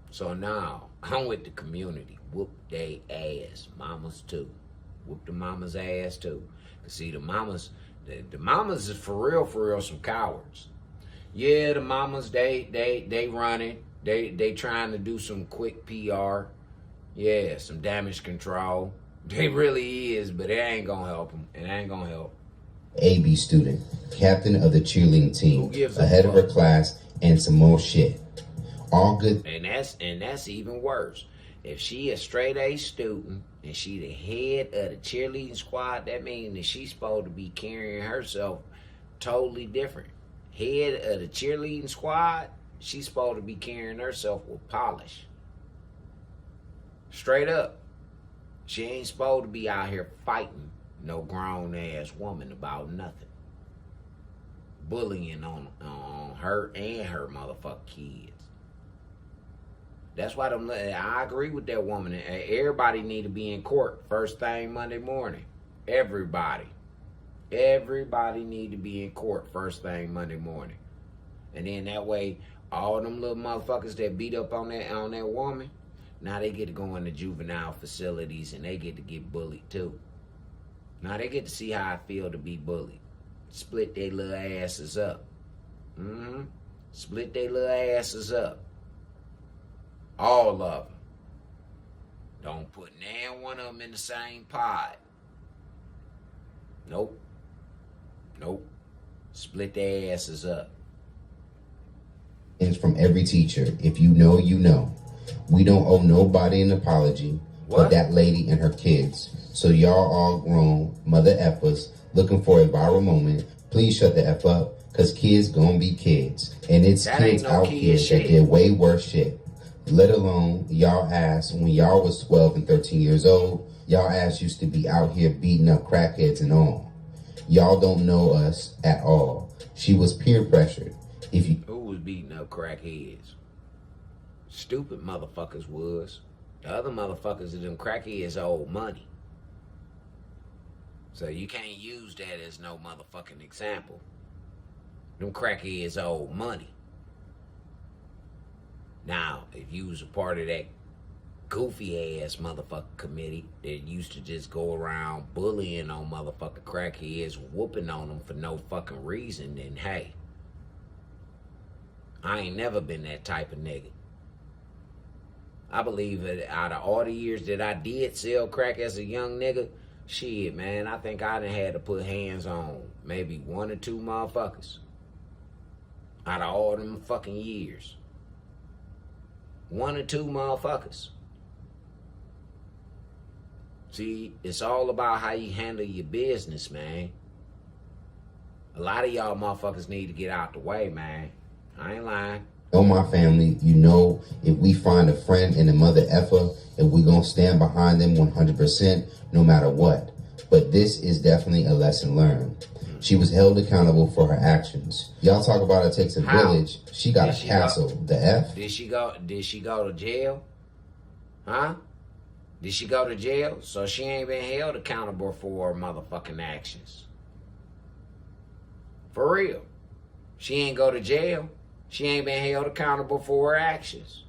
So now, I'm with the community. Whoop they ass. Mamas too. Whoop the mama's ass too. Cause see, the mamas is for real some cowards. Yeah, the mamas, they running. They trying to do some quick PR. Yeah, some damage control. They really is, but it ain't gonna help them. It ain't gonna help. AB student, captain of the cheerleading team, ahead of her class, and some more shit. All good. And that's even worse. If she a straight A student and she the head of the cheerleading squad, that means that she's supposed to be carrying herself totally different. Head of the cheerleading squad, she's supposed to be carrying herself with polish. Straight up. She ain't supposed to be out here fighting no grown-ass woman about nothing. Bullying on her and her motherfucking kids. That's why I agree with that woman. Everybody need to be in court first thing Monday morning. Everybody. Everybody need to be in court first thing Monday morning. And then that way, all them little motherfuckers that beat up on that woman, now they get to go into juvenile facilities and they get to get bullied too. Now they get to see how I feel to be bullied. Split their little asses up. Split their little asses up. All of them. Don't put nan one of them in the same pod. Nope. Split their asses up. From every teacher. If you know, you know. We don't owe nobody an apology but that lady and her kids. So y'all all grown mother effers looking for a viral moment. Please shut the F up, cause kids gonna be kids. And it's that kids out here that did way worse shit. Let alone y'all ass when y'all was 12 and 13 years old. Y'all ass used to be out here beating up crackheads and all. Y'all don't know us at all. She was peer pressured. Who was beating up crackheads? Stupid motherfuckers was. The other motherfuckers of them crackheads owe money. So you can't use that as no motherfucking example. Them crackheads owe money. Now, if you was a part of that goofy ass motherfucking committee that used to just go around bullying on motherfucking crackheads, whooping on them for no fucking reason, then hey, I ain't never been that type of nigga. I believe that out of all the years that I did sell crack as a young nigga, shit, man, I think I done had to put hands on maybe 1 or 2 motherfuckers. Out of all them fucking years. 1 or 2 motherfuckers. See, it's all about how you handle your business, man. A lot of y'all motherfuckers need to get out the way, man. I ain't lying. Know my family, you know, if we find a friend and a mother effer, if we gonna stand behind them 100%, no matter what. But this is definitely a lesson learned. She was held accountable for her actions. Y'all talk about it takes a village. She got a castle. The F? Did she go to jail? Huh? Did she go to jail? So she ain't been held accountable for her motherfucking actions. For real. She ain't go to jail. She ain't been held accountable for her actions.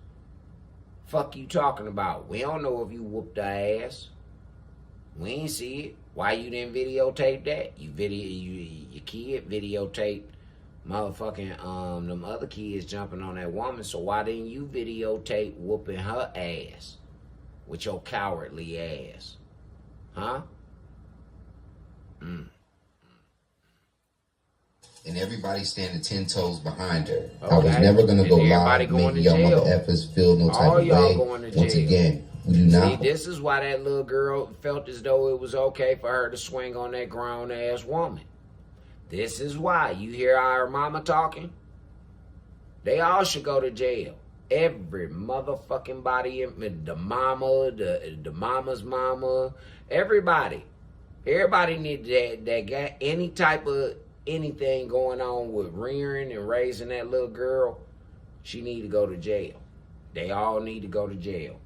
Fuck you talking about? We don't know if you whooped her ass. We ain't see it. Why you didn't videotape that? Your kid videotaped motherfucking them other kids jumping on that woman. So why didn't you videotape whooping her ass with your cowardly ass? Huh? And everybody standing 10 toes behind her. Okay. I was never gonna go live making y'all mother effers feel no type of way. Once again, we do not. See, this is why that little girl felt as though it was okay for her to swing on that grown ass woman. This is why. You hear our mama talking? They all should go to jail. Every motherfucking body, the mama, the mama's mama, everybody. Everybody needs that got any type of anything going on with rearing and raising that little girl, she need to go to jail. They all need to go to jail.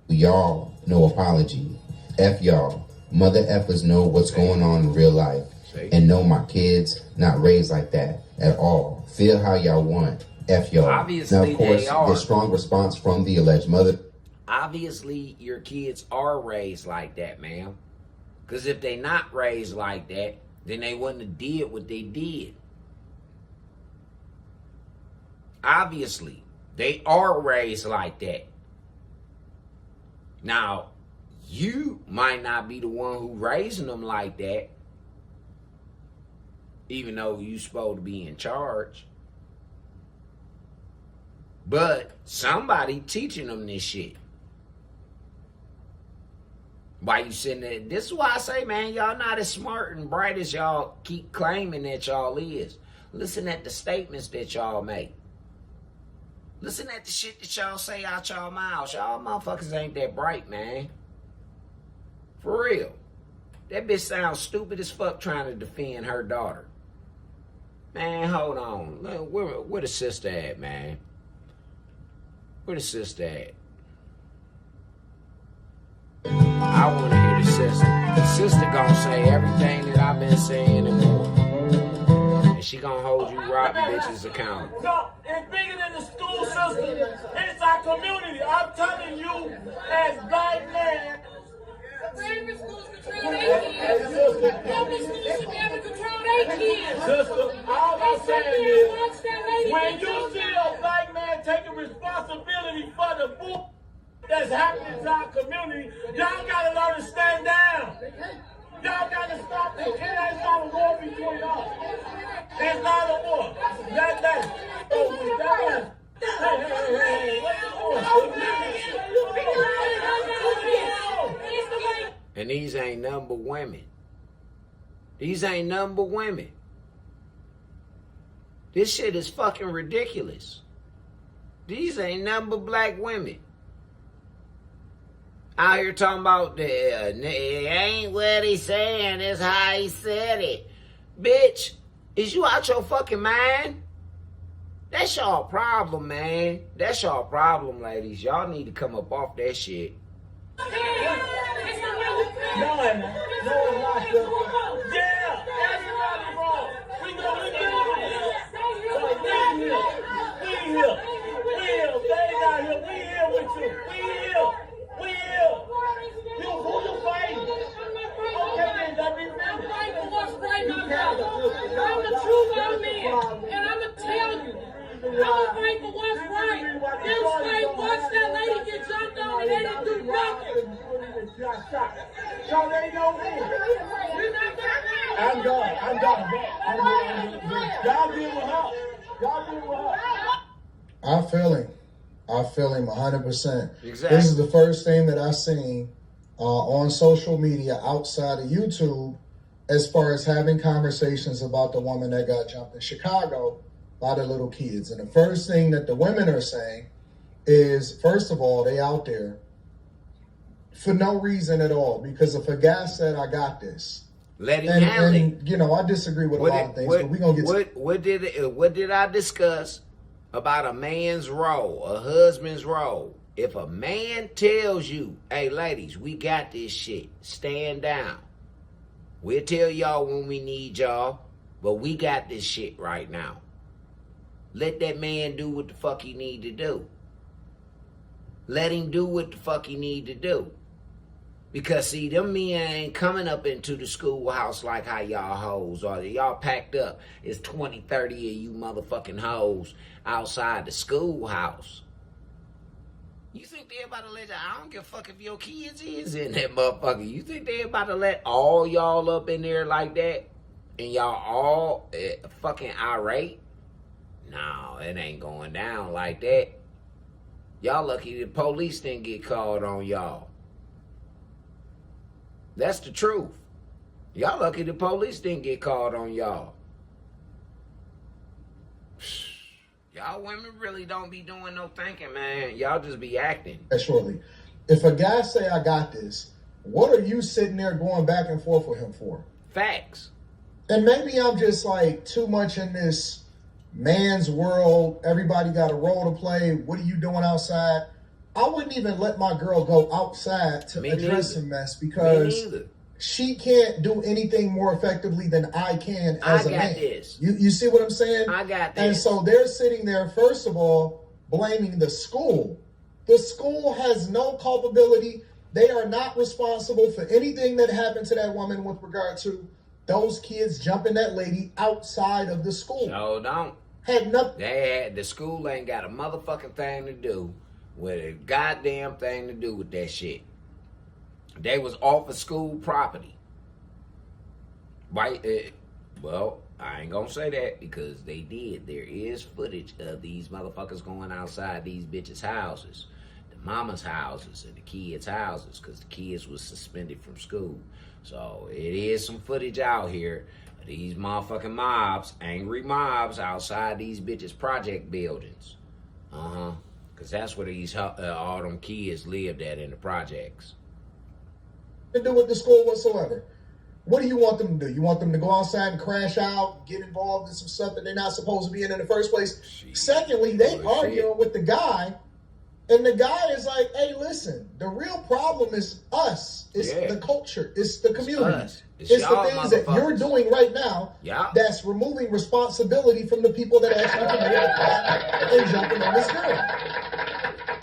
Y'all, no apology. F y'all. Mother effers know what's going on in real life. And know my kids not raised like that at all. Feel how y'all want. F y'all. Obviously, now, of course, there's strong response from the alleged mother. Obviously, your kids are raised like that, ma'am. Because if they not raised like that, then they wouldn't have did what they did. Obviously, they are raised like that. Now, you might not be the one who raising them like that, even though you supposed to be in charge. But somebody teaching them this shit. Why you sitting there? This is why I say, man, y'all not as smart and bright as y'all keep claiming that y'all is. Listen at the statements that y'all make. Listen at the shit that y'all say out y'all mouths. Y'all motherfuckers ain't that bright, man. For real. That bitch sounds stupid as fuck trying to defend her daughter. Man, hold on. Where the sister at, man? Where the sister at? I want to hear the sister. The sister gonna say everything that I've been saying and more. And she gonna hold you rotten bitches accountable. No, it's bigger than the school system. It's our community. I'm telling you, as black man. Private schools control their kids. Public schools should never control their kids. Sister, all I'm saying is, when you see a black man taking responsibility for the food that's happening to our community, y'all gotta learn to stand down. Y'all gotta stop this. It ain't not a war between us. It's not a war. And these ain't nothing but women. These ain't nothing but women. This shit is fucking ridiculous. These ain't nothing but black women. Out here talking about it ain't what he saying, it's how he said it. Bitch, is you out your fucking mind? That's y'all problem, man. That's y'all problem, ladies. Y'all need to come up off that shit. No, it's not. Yeah, everybody's wrong. We know we you. We here. We here. You who you fighting? Okay, then let me finish. I'm fighting for what's right, my brother. I'm the true young man, and I'm going to tell you. I'm going to fight for what's right. Them straight watch that lady get jumped on and they didn't do nothing. Y'all ain't no me. We're not that I'm done. I'm done. Y'all deal with her. Y'all deal with her. I feel him 100%. Exactly. This is the first thing that I've seen on social media outside of YouTube as far as having conversations about the woman that got jumped in Chicago by the little kids. And the first thing that the women are saying is, first of all, they out there for no reason at all. Because if a guy said, I got this, let him handle it. and you know, I disagree with a lot of things, but we're going to get what did I discuss about a man's role, a husband's role? If a man tells you, hey, ladies, we got this shit, stand down. We'll tell y'all when we need y'all, but we got this shit right now. Let that man do what the fuck he need to do. Let him do what the fuck he need to do. Because, see, them men ain't coming up into the schoolhouse like how y'all hoes are. Y'all packed up. It's 20, 30 of you motherfucking hoes outside the schoolhouse. You think they about to let I don't give a fuck if your kids is in that motherfucker. You think they about to let all y'all up in there like that? And y'all all fucking irate? No, it ain't going down like that. Y'all lucky the police didn't get called on y'all. That's the truth. Y'all lucky the police didn't get called on y'all. Y'all women really don't be doing no thinking, man. Y'all just be acting. shortly. If a guy say, I got this, what are you sitting there going back and forth with him for? Facts. And maybe I'm just like too much in this man's world. Everybody got a role to play. What are you doing outside? I wouldn't even let my girl go outside to address a mess because she can't do anything more effectively than I can as a man. I got this. You see what I'm saying? I got this. And so they're sitting there, first of all, blaming the school. The school has no culpability. They are not responsible for anything that happened to that woman with regard to those kids jumping that lady outside of the school. No, don't. Had nothing. The school ain't got a motherfucking thing to do with a goddamn thing to do with that shit. They was off of school property. Right? Well, I ain't gonna say that because they did. There is footage of these motherfuckers going outside these bitches' houses. The mama's houses and the kids' houses because the kids was suspended from school. So it is some footage out here of these motherfucking mobs, angry mobs outside these bitches' project buildings. Because that's where these all them kids lived at in the projects. To do with the school whatsoever. What do you want them to do? You want them to go outside and crash out, get involved in some stuff that they're not supposed to be in the first place? Secondly, they arguing with the guy, and the guy is like, hey, listen, the real problem is us. It's the culture. It's the community. It's the things that you're doing right now that's removing responsibility from the people that actually committed the crime and jumping on this girl.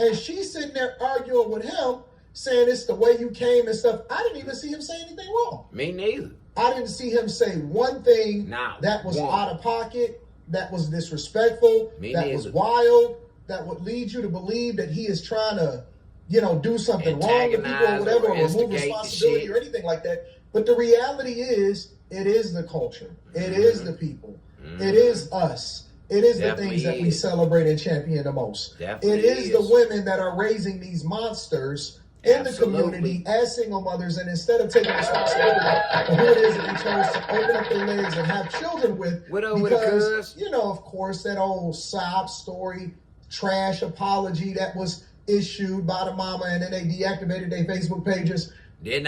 And she's sitting there arguing with him, saying it's the way you came and stuff. I didn't even see him say anything wrong. Me neither. I didn't see him say one thing that was out of pocket, that was disrespectful, was wild, that would lead you to believe that he is trying to, do something wrong with people or whatever, or remove responsibility or anything like that. But the reality is, it is the culture. It is the people. It is us. It is the things that we celebrate and champion the most. It is the women that are raising these monsters in the community as single mothers, and instead of taking responsibility for who it is that they chose to open up their legs and have children with, because, of course, that old sob story, trash apology that was issued by the mama, and then they deactivated their Facebook pages. Then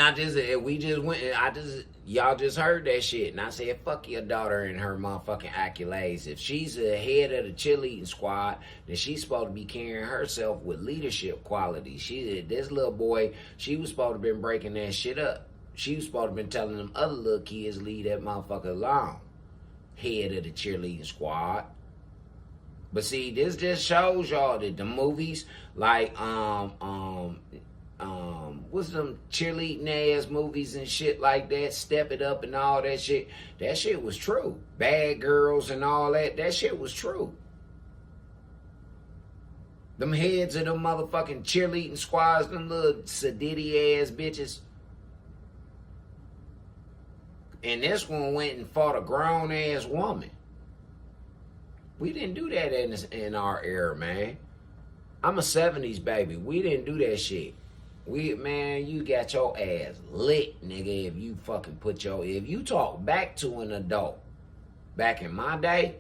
y'all just heard that shit, and I said, fuck your daughter and her motherfucking accolades. If she's the head of the cheerleading squad, then she's supposed to be carrying herself with leadership qualities. This little boy, she was supposed to have been breaking that shit up. She was supposed to have been telling them other little kids, leave that motherfucker alone. Head of the cheerleading squad. But see, this just shows y'all that the movies like what's them cheerleading ass movies and shit like that, Step It Up and all that shit was true. Bad Girls and all that shit was true. Them heads of them motherfucking cheerleading squads, them little sedity ass bitches. And this one went and fought a grown ass woman. We didn't do that in our era, man. I'm a 70s baby. We didn't do that shit. Man, you got your ass lit, nigga, if you fucking if you talk back to an adult. Back in my day,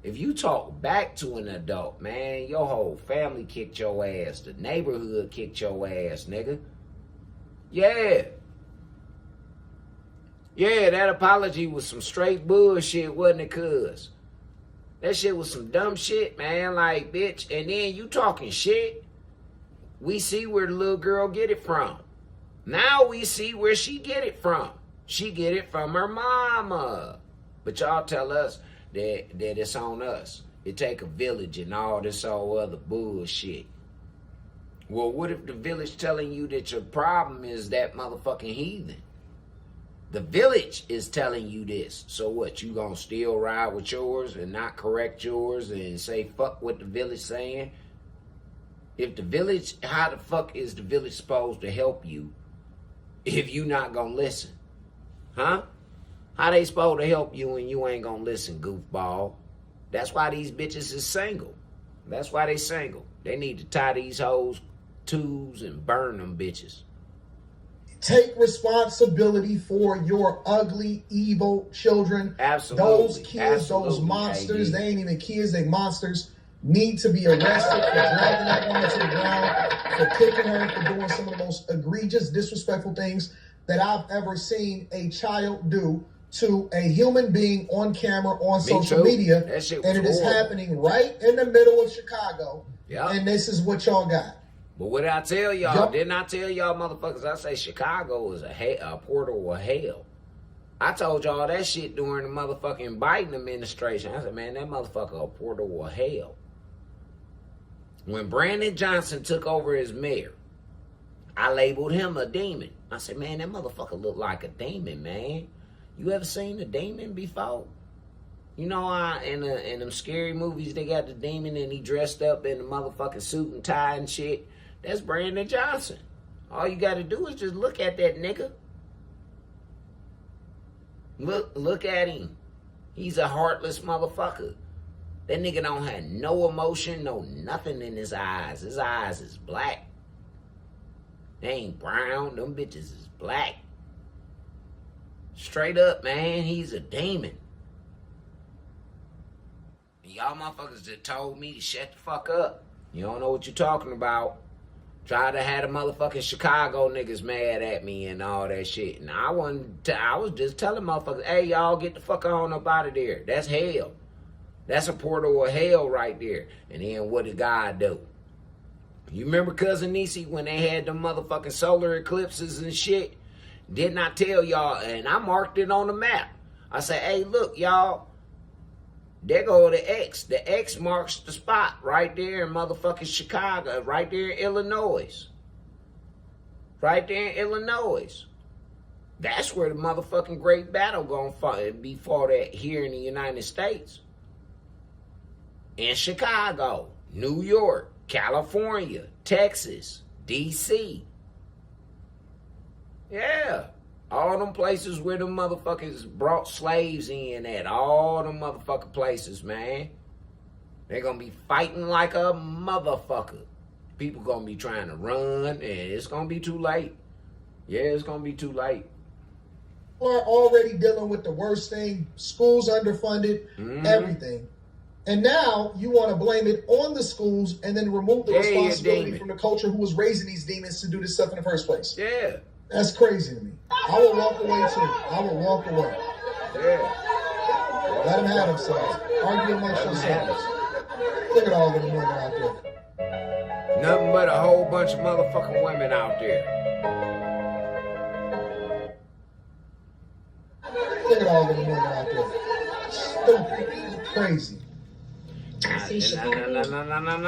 if you talk back to an adult, man, your whole family kicked your ass. The neighborhood kicked your ass, nigga. Yeah. Yeah, that apology was some straight bullshit, wasn't it, cuz? That shit was some dumb shit, man. Like, bitch. And then you talking shit. We see where the little girl get it from. Now we see where she get it from. She get it from her mama. But y'all tell us that it's on us. It take a village and all this all other bullshit. Well, what if the village telling you that your problem is that motherfucking heathen? The village is telling you this. So what, you gonna still ride with yours and not correct yours and say fuck what the village saying? If the village, how the fuck is the village supposed to help you if you not gonna listen? Huh? How they supposed to help you when you ain't gonna listen, goofball? That's why these bitches is single. That's why they single. They need to tie these hoes twos and burn them bitches. Take responsibility for your ugly, evil children. Absolutely. Those kids, those monsters, they ain't even kids, they monsters, need to be arrested for dragging that woman to the ground, for kicking her, for doing some of the most egregious, disrespectful things that I've ever seen a child do to a human being on camera, on social media. That shit was and it is horrible. happening right in the middle of Chicago. Yeah. And this is what y'all got. But what did I tell y'all? Yep. Didn't I tell y'all motherfuckers? I say Chicago is a portal of hell. I told y'all that shit during the motherfucking Biden administration. I said, man, that motherfucker a portal of hell. When Brandon Johnson took over as mayor, I labeled him a demon. I said, man, that motherfucker look like a demon, man. You ever seen a demon before? You know, in them scary movies, they got the demon and he dressed up in the motherfucking suit and tie and shit. That's Brandon Johnson. All you got to do is just look at that nigga. Look at him. He's a heartless motherfucker. That nigga don't have no emotion, no nothing in his eyes. His eyes is black. They ain't brown. Them bitches is black. Straight up, man. He's a demon. Y'all motherfuckers just told me to shut the fuck up. You don't know what you're talking about. Try to have the motherfucking Chicago niggas mad at me and all that shit. And I was just telling motherfuckers, hey, y'all get the fuck on up out of there. That's hell. That's a portal of hell right there. And then what did God do? You remember Cousin Niecy when they had them motherfucking solar eclipses and shit? Didn't I tell y'all? And I marked it on the map. I said, hey, look, y'all. There go the X. The X marks the spot right there in motherfucking Chicago, right there in Illinois. Right there in Illinois. That's where the motherfucking great battle gonna be fought at here in the United States. In Chicago, New York, California, Texas, D.C. Yeah. All them places where them motherfuckers brought slaves in at. All them motherfucking places, man. They're going to be fighting like a motherfucker. People going to be trying to run, and it's going to be too late. Yeah, it's going to be too late. We're already dealing with the worst thing. Schools underfunded, everything. And now you want to blame it on the schools and then remove the responsibility from the culture who was raising these demons to do this stuff in the first place. Yeah. That's crazy to me. I will walk away too. I will walk away. Yeah. Let them have themselves. Argue amongst yourselves. Look at all the women out there. Nothing but a whole bunch of motherfucking women out there. Look at all the women out there. Stupid. Crazy. See, No.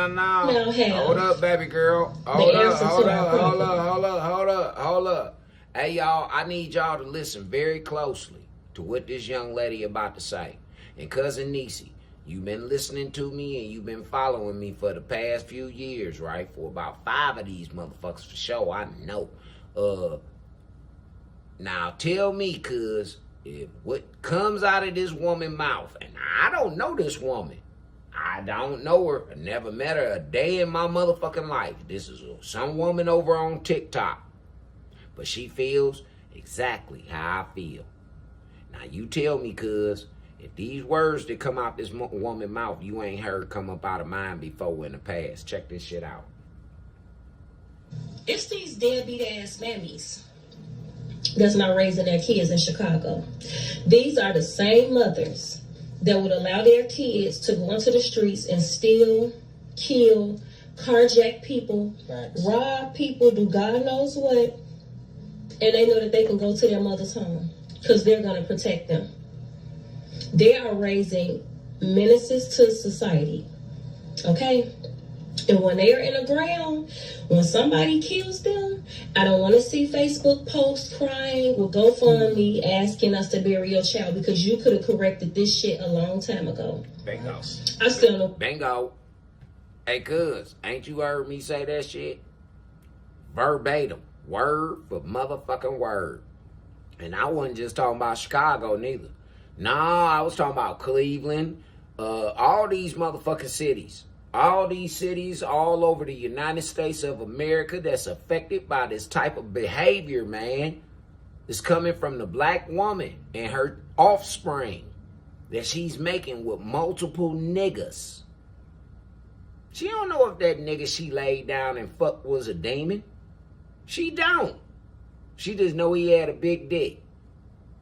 Now, hell, Hold up, baby girl. Hold up. Hey, y'all, I need y'all to listen very closely to what this young lady about to say. And Cousin Niecy, you've been listening to me and you've been following me for the past few years, right? For about 5 of these motherfuckers for sure, I know. Now tell me, cuz, if what comes out of this woman's mouth, and I don't know this woman. I don't know her. I never met her a day in my motherfucking life. This is some woman over on TikTok. But she feels exactly how I feel. Now you tell me, cuz, if these words that come out this woman's mouth, you ain't heard come up out of mine before in the past. Check this shit out. it's these deadbeat ass mammies that's not raising their kids in Chicago. These are the same mothers that would allow their kids to go into the streets and steal, kill, carjack people, rob people, do God knows what, and they know that they can go to their mother's home because they're going to protect them. They are raising menaces to society, okay? And when they are in the ground, when somebody kills them, I don't want to see Facebook posts crying or GoFundMe asking us to bury your child because you could have corrected this shit a long time ago. Bingo. I still know. Bingo. Hey, cuz, ain't you heard me say that shit? Verbatim. Word for motherfucking word. And I wasn't just talking about Chicago, neither. Nah, I was talking about Cleveland, all these motherfucking cities. All these cities all over the United States of America that's affected by this type of behavior, man. It's coming from the black woman and her offspring that she's making with multiple niggas. She don't know if that nigga she laid down and fucked was a demon. She don't. She just know he had a big dick.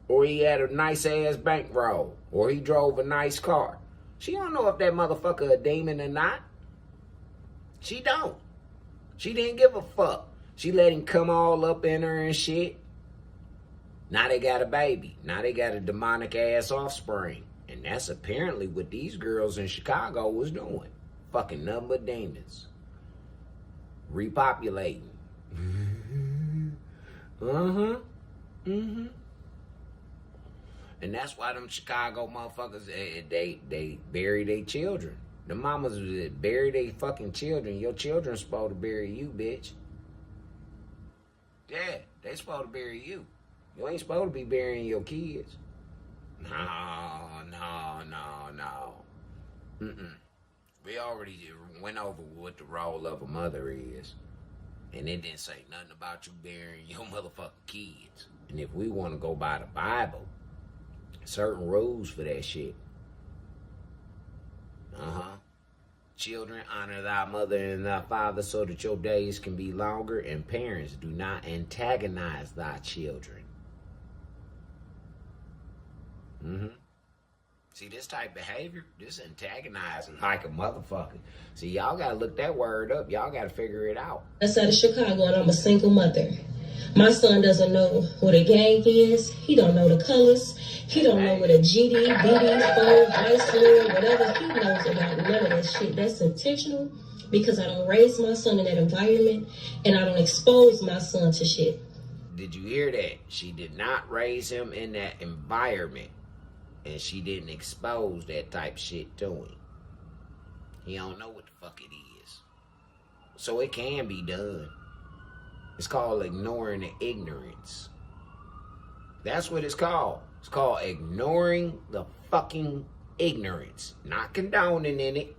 Or he had a nice ass bankroll. Or he drove a nice car. She don't know if that motherfucker a demon or not. She don't. She didn't give a fuck. She let him come all up in her and shit. Now they got a baby. Now they got a demonic ass offspring. And that's apparently what these girls in Chicago was doing. Fucking nothing but demons. Repopulating. And that's why them Chicago motherfuckers, they bury their children. The mamas that bury their fucking children. Your children's supposed to bury you, bitch. Yeah, they supposed to bury you. You ain't supposed to be burying your kids. No. We already went over what the role of a mother is. And it didn't say nothing about you burying your motherfucking kids. And if we want to go by the Bible, certain rules for that shit. Children, honor thy mother and thy father so that your days can be longer, and parents, do not antagonize thy children. See, this type of behavior, this antagonizing like a motherfucker. See, y'all gotta look that word up. Y'all gotta figure it out. That's out of Chicago, and I'm a single mother. My son doesn't know what a gang is. He don't know the colors. He don't know what a GD, BD, phone, vice lord, whatever. He knows about none of that shit. That's intentional because I don't raise my son in that environment, and I don't expose my son to shit. Did you hear that? She did not raise him in that environment. And she didn't expose that type of shit to him. He don't know what the fuck it is. So it can be done. It's called ignoring the ignorance. That's what it's called. It's called ignoring the fucking ignorance. Not condoning in it.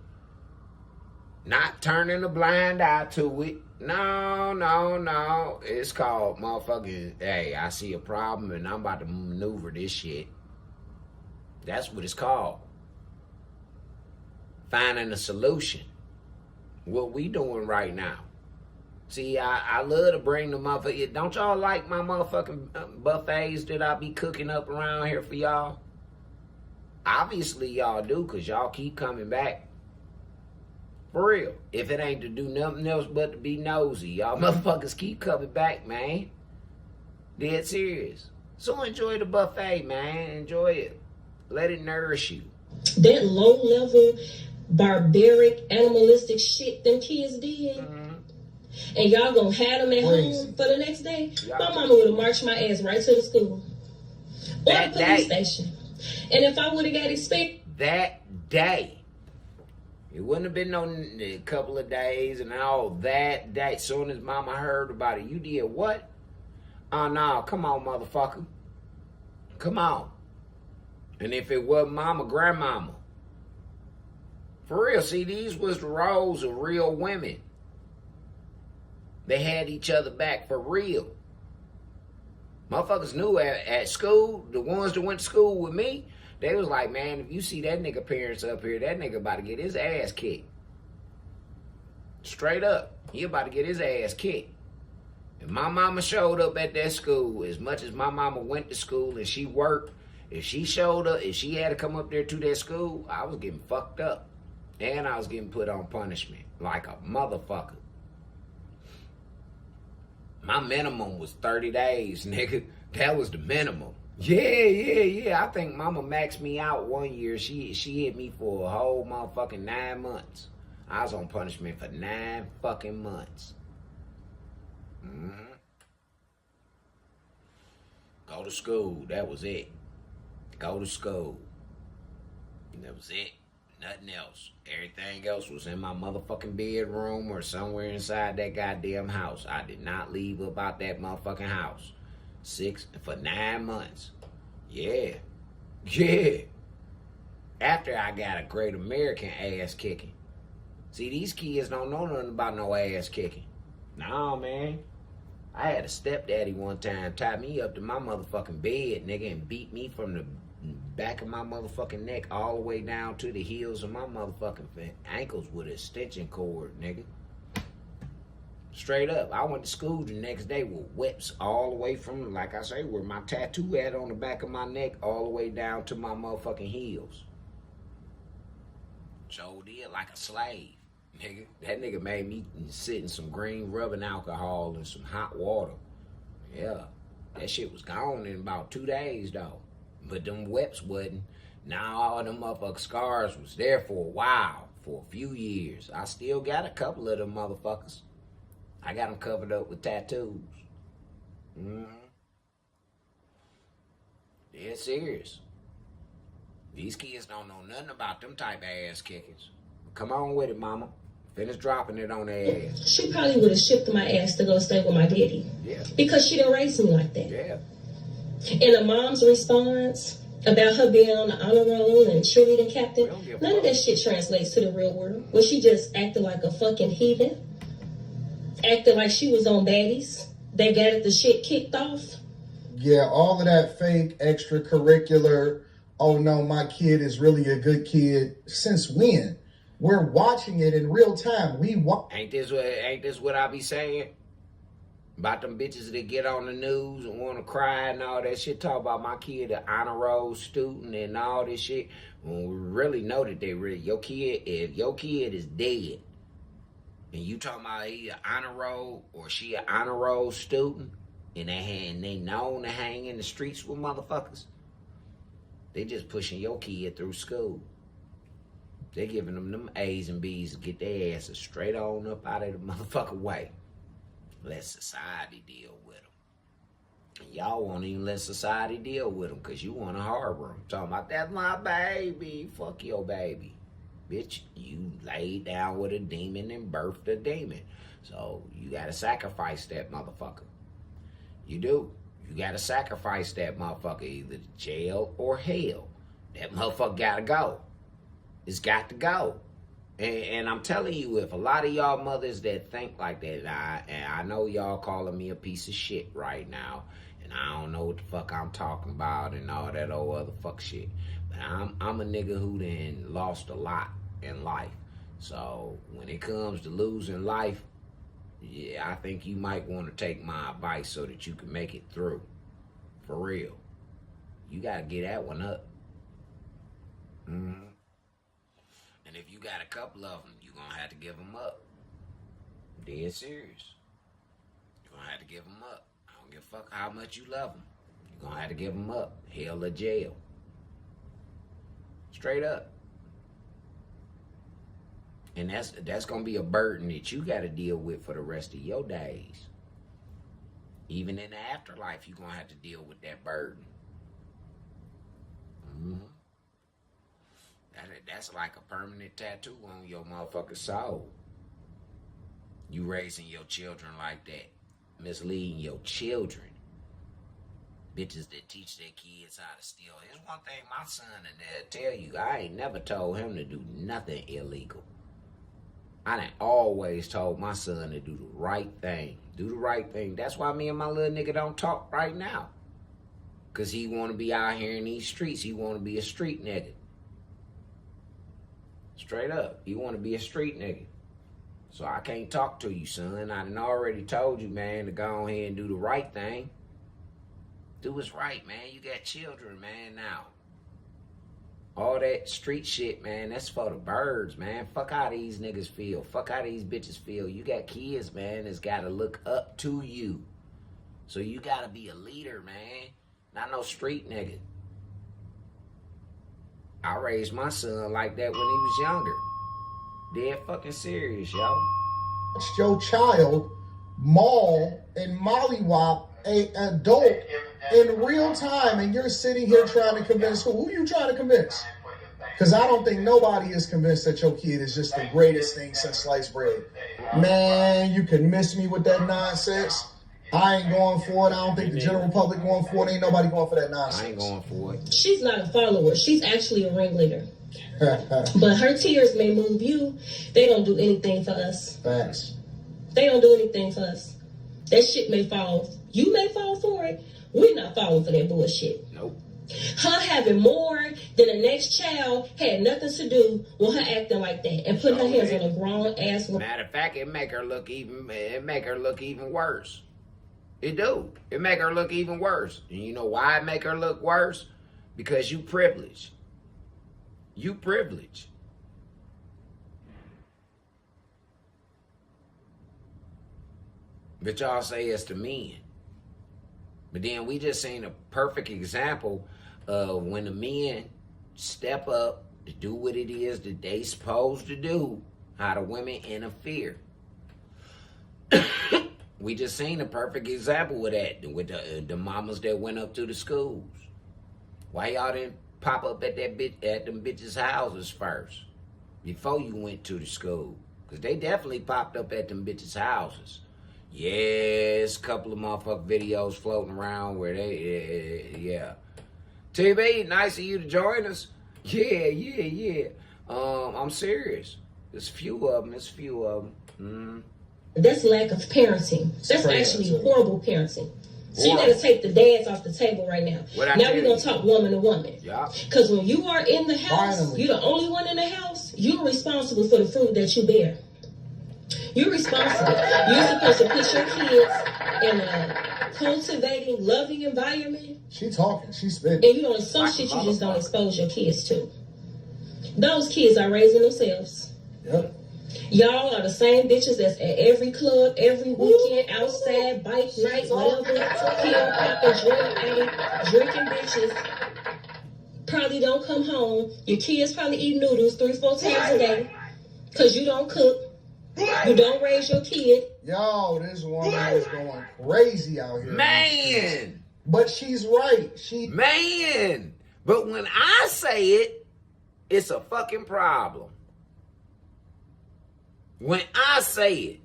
Not turning a blind eye to it. No. It's called motherfucking, hey, I see a problem and I'm about to maneuver this shit. That's what it's called. Finding a solution. What we doing right now. See, I love to bring the motherfucker. Don't y'all like my motherfucking buffets that I be cooking up around here for y'all? Obviously y'all do, because y'all keep coming back. For real. If it ain't to do nothing else but to be nosy, y'all motherfuckers keep coming back, man. Dead serious. So enjoy the buffet, man. Enjoy it. Let it nourish you. That low level barbaric, animalistic shit them kids did, and y'all gonna have them at home for the next day, my mama would have marched my ass right to the school or the police station. And if I would have got expected that day, it wouldn't have been no couple of days and all that day. Soon as mama heard about it, you did what? Oh no, come on, motherfucker. Come on. And if it wasn't mama, grandmama. For real, see, these was the roles of real women. They had each other back for real. Motherfuckers knew at school, the ones that went to school with me, they was like, man, if you see that nigga parents up here, that nigga about to get his ass kicked. Straight up. He about to get his ass kicked. If my mama showed up at that school, as much as my mama went to school and she worked, if she showed up, if she had to come up there to that school, I was getting fucked up. And I was getting put on punishment like a motherfucker. My minimum was 30 days, nigga. That was the minimum. Yeah. I think mama maxed me out one year. She hit me for a whole motherfucking 9 months. I was on punishment for 9 fucking months. Go to school. That was it. Go to school. That was it. Nothing else. Everything else was in my motherfucking bedroom or somewhere inside that goddamn house. I did not leave about that motherfucking house. 9 months. Yeah. After I got a great American ass kicking. See, these kids don't know nothing about no ass kicking. No, man. I had a stepdaddy one time tie me up to my motherfucking bed, nigga, and beat me from the back of my motherfucking neck all the way down to the heels of my motherfucking ankles with an extension cord, nigga. Straight up. I went to school the next day with whips all the way from, like I say, where my tattoo had on the back of my neck all the way down to my motherfucking heels. So did like a slave, nigga. That nigga made me sit in some green rubbing alcohol and some hot water. Yeah. That shit was gone in about 2 days, though. But them whips wasn't. Now all them motherfucking scars was there for a while, for a few years. I still got a couple of them motherfuckers. I got them covered up with tattoos. Dead serious. These kids don't know nothing about them type of ass kickings. Come on with it, mama. Finish dropping it on their ass. she probably would have shipped my ass to go stay with my daddy. Yeah. Because she didn't raise me like that. Yeah. And the mom's response about her being on the honor roll and cheerleading captain, none of that shit translates to the real world. Where she just acted like a fucking heathen. Acted like she was on baddies. They got the shit kicked off. Yeah, all of that fake extracurricular, oh no, my kid is really a good kid. Since when? We're watching it in real time. Ain't this what I be saying? About them bitches that get on the news and want to cry and all that shit. Talk about my kid, an honor roll student and all this shit. When we really know that if your kid is dead, and you talking about he an honor roll or she an honor roll student, and they known to hang in the streets with motherfuckers, they just pushing your kid through school. They giving them A's and B's to get their asses straight on up out of the motherfucking way. Let society deal with them. Y'all won't even let society deal with them because you want to harbor them. Talking about, that's my baby. Fuck your baby. Bitch, you laid down with a demon and birthed a demon. So you got to sacrifice that motherfucker. You do. You got to sacrifice that motherfucker either to jail or hell. That motherfucker got to go. It's got to go. And I'm telling you, if a lot of y'all mothers that think like that, I know y'all calling me a piece of shit right now, and I don't know what the fuck I'm talking about and all that old other fuck shit. But I'm a nigga who then lost a lot in life. So when it comes to losing life, yeah, I think you might want to take my advice so that you can make it through. For real. You got to get that one up. And if you got a couple of them, you're going to have to give them up. Dead serious. You're going to have to give them up. I don't give a fuck how much you love them. You're going to have to give them up. Hell or jail. Straight up. And that's gonna be a burden that you gotta deal with for the rest of your days. Even in the afterlife, you're gonna have to deal with that burden. That's like a permanent tattoo on your motherfucking soul. You raising your children like that, misleading your children. Bitches that teach their kids how to steal. Here's one thing my son and dad tell you. I ain't never told him to do nothing illegal. I done always told my son to do the right thing. Do the right thing. That's why me and my little nigga don't talk right now. Because he want to be out here in these streets. He want to be a street nigga. Straight up. He want to be a street nigga. So I can't talk to you, son. I done already told you, man, to go ahead and do the right thing. Do what's right, man. You got children, man, now. All that street shit, man, that's for the birds, man. Fuck how these niggas feel. Fuck how these bitches feel. You got kids, man, that's got to look up to you. So you got to be a leader, man. Not no street nigga. I raised my son like that when he was younger. Dead fucking serious, yo. Your child maul and mollywop a adult in real time, and you're sitting here trying to convince who you trying to convince? Because I don't think nobody is convinced that your kid is just the greatest thing since sliced bread. Man, you can miss me with that nonsense. I ain't going for it. I don't think the general public going for it. Ain't nobody going for that nonsense. I ain't going for it. She's not a follower. She's actually a ringleader. But her tears may move you. They don't do anything for us. Facts. They don't do anything for us. That shit may fall. You may fall for it. We're not falling for that bullshit. Nope. Her having more than the next child had nothing to do with her acting like that and putting her hands on a grown ass woman. Matter of fact, it make her look even worse. It do. It make her look even worse. And you know why it make her look worse? Because you privileged. You privileged. But y'all say it's the men. But then we just seen a perfect example of when the men step up to do what it is that they supposed to do, how the women interfere. We just seen a perfect example of that with the mamas that went up to the schools. Why y'all didn't pop up at them bitches' houses first before you went to the school? Because they definitely popped up at them bitches' houses. Yes, a couple of motherfucking videos floating around where they, yeah. TB, nice of you to join us. Yeah. I'm serious. There's a few of them. That's lack of parenting. That's actually horrible parenting. So you gotta take the dads off the table right now. Now we're gonna talk woman to woman. Yeah. Because when you are in the house, you're the only one in the house, you're responsible for the fruit that you bear. You're responsible. You're supposed to put your kids in a cultivating, loving environment. She talking. She spitting. And you know, some shit you just don't expose your kids to. Those kids are raising themselves. Yep. Y'all are the same bitches that's at every club, every weekend, outside, bike night, whatever, pill popping, drinking bitches. Probably don't come home. Your kids probably eat noodles 3-4 times a day because you don't cook. You don't raise your kid. Yo, this woman is going crazy out here. Man. But she's right. Man. But when I say it, it's a fucking problem. When I say it,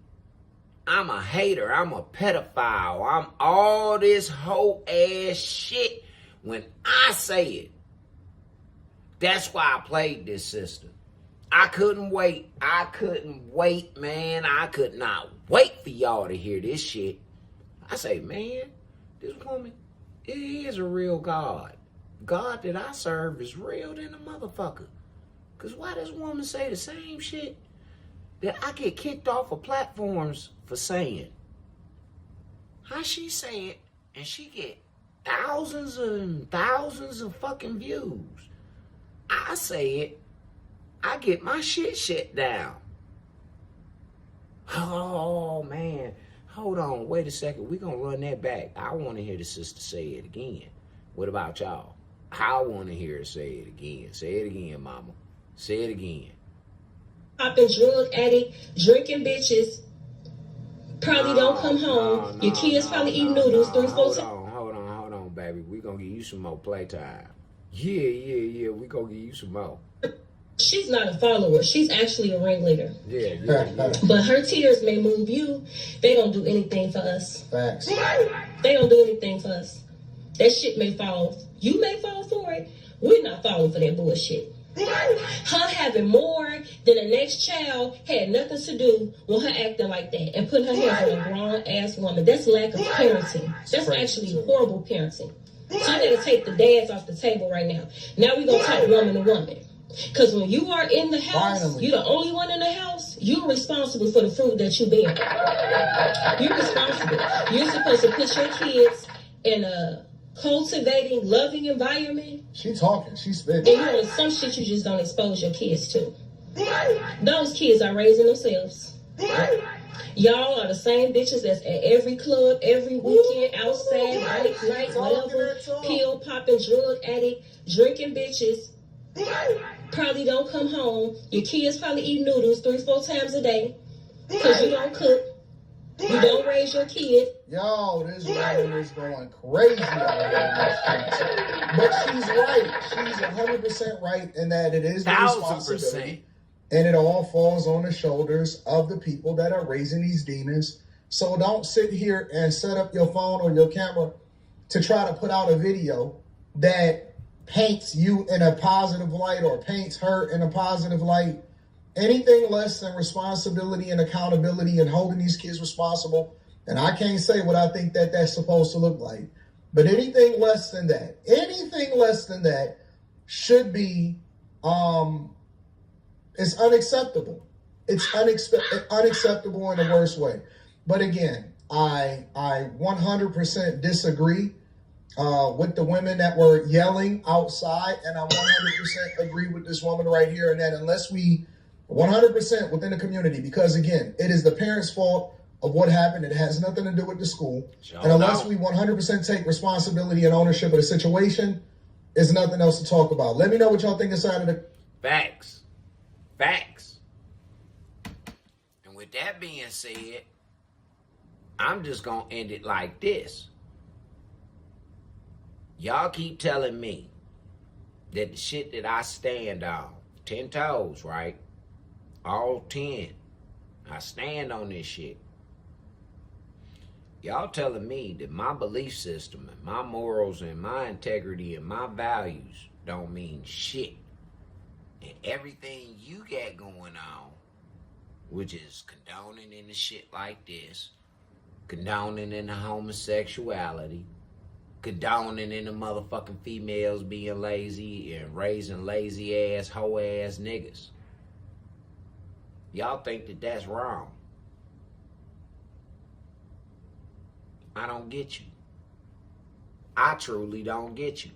I'm a hater. I'm a pedophile. I'm all this whole ass shit. When I say it, that's why I played this system. I couldn't wait, man. I could not wait for y'all to hear this shit. I say, man, this woman, it is a real God. God that I serve is real than a motherfucker. Because why does woman say the same shit that I get kicked off of platforms for saying? How she say it and she get thousands and thousands of fucking views. I say it, I get my shit shut down. Oh, man. Hold on. Wait a second. We're going to run that back. I want to hear the sister say it again. What about y'all? I want to hear her say it again. Say it again, mama. Say it again. popping drug addict, drinking bitches, probably don't come home. Your kids probably eat noodles 3-4 times. Hold on, baby. We gonna give you some more playtime. Yeah. We gonna give you some more. She's not a follower. She's actually a ringleader. Yeah. But her tears may move you. They don't do anything for us. Facts. They don't do anything for us. That shit may fall. You may fall for it. We're not falling for that bullshit. Her having more than the next child had nothing to do with her acting like that and putting her hands on a grown-ass woman. That's lack of parenting. That's actually horrible parenting. So you gotta take the dads off the table right now. Now we gonna talk woman to woman. Because when you are in the house, you're the only one in the house, you're responsible for the fruit that you bear. You're responsible. You're supposed to put your kids in a cultivating, loving environment. She talking. She's spitting. And you know, some shit you just don't expose your kids to. Those kids are raising themselves. Y'all are the same bitches that's at every club, every weekend, outside, night, whatever, pill popping, drug addict, drinking bitches. Probably don't come home. Your kids probably eat noodles 3-4 times a day because you don't cook. You don't raise your kid. Yo, this woman is going crazy out here in the streets. But she's right. She's 100% right in that it is the responsibility. And it all falls on the shoulders of the people that are raising these demons. So don't sit here and set up your phone or your camera to try to put out a video that paints you in a positive light or paints her in a positive light. Anything less than responsibility and accountability and holding these kids responsible, and I can't say what I think that that's supposed to look like, but anything less than that should be, it's unacceptable. It's unacceptable in the worst way. But again, I 100% disagree with the women that were yelling outside, and I 100% agree with this woman right here, and that unless we 100% within the community, because again, it is the parents' fault of what happened. It has nothing to do with the school. And unless we 100% take responsibility and ownership of the situation, there's nothing else to talk about. Let me know what y'all think inside of the Facts. And with that being said, I'm just gonna end it like this. Y'all keep telling me that the shit that I stand on, 10 toes, right? All 10. I stand on this shit. Y'all telling me that my belief system and my morals and my integrity and my values don't mean shit. And everything you got going on, which is condoning in the shit like this, condoning in the homosexuality, condoning in the motherfucking females being lazy and raising lazy ass, hoe ass niggas. Y'all think that that's wrong. I don't get you. I truly don't get you.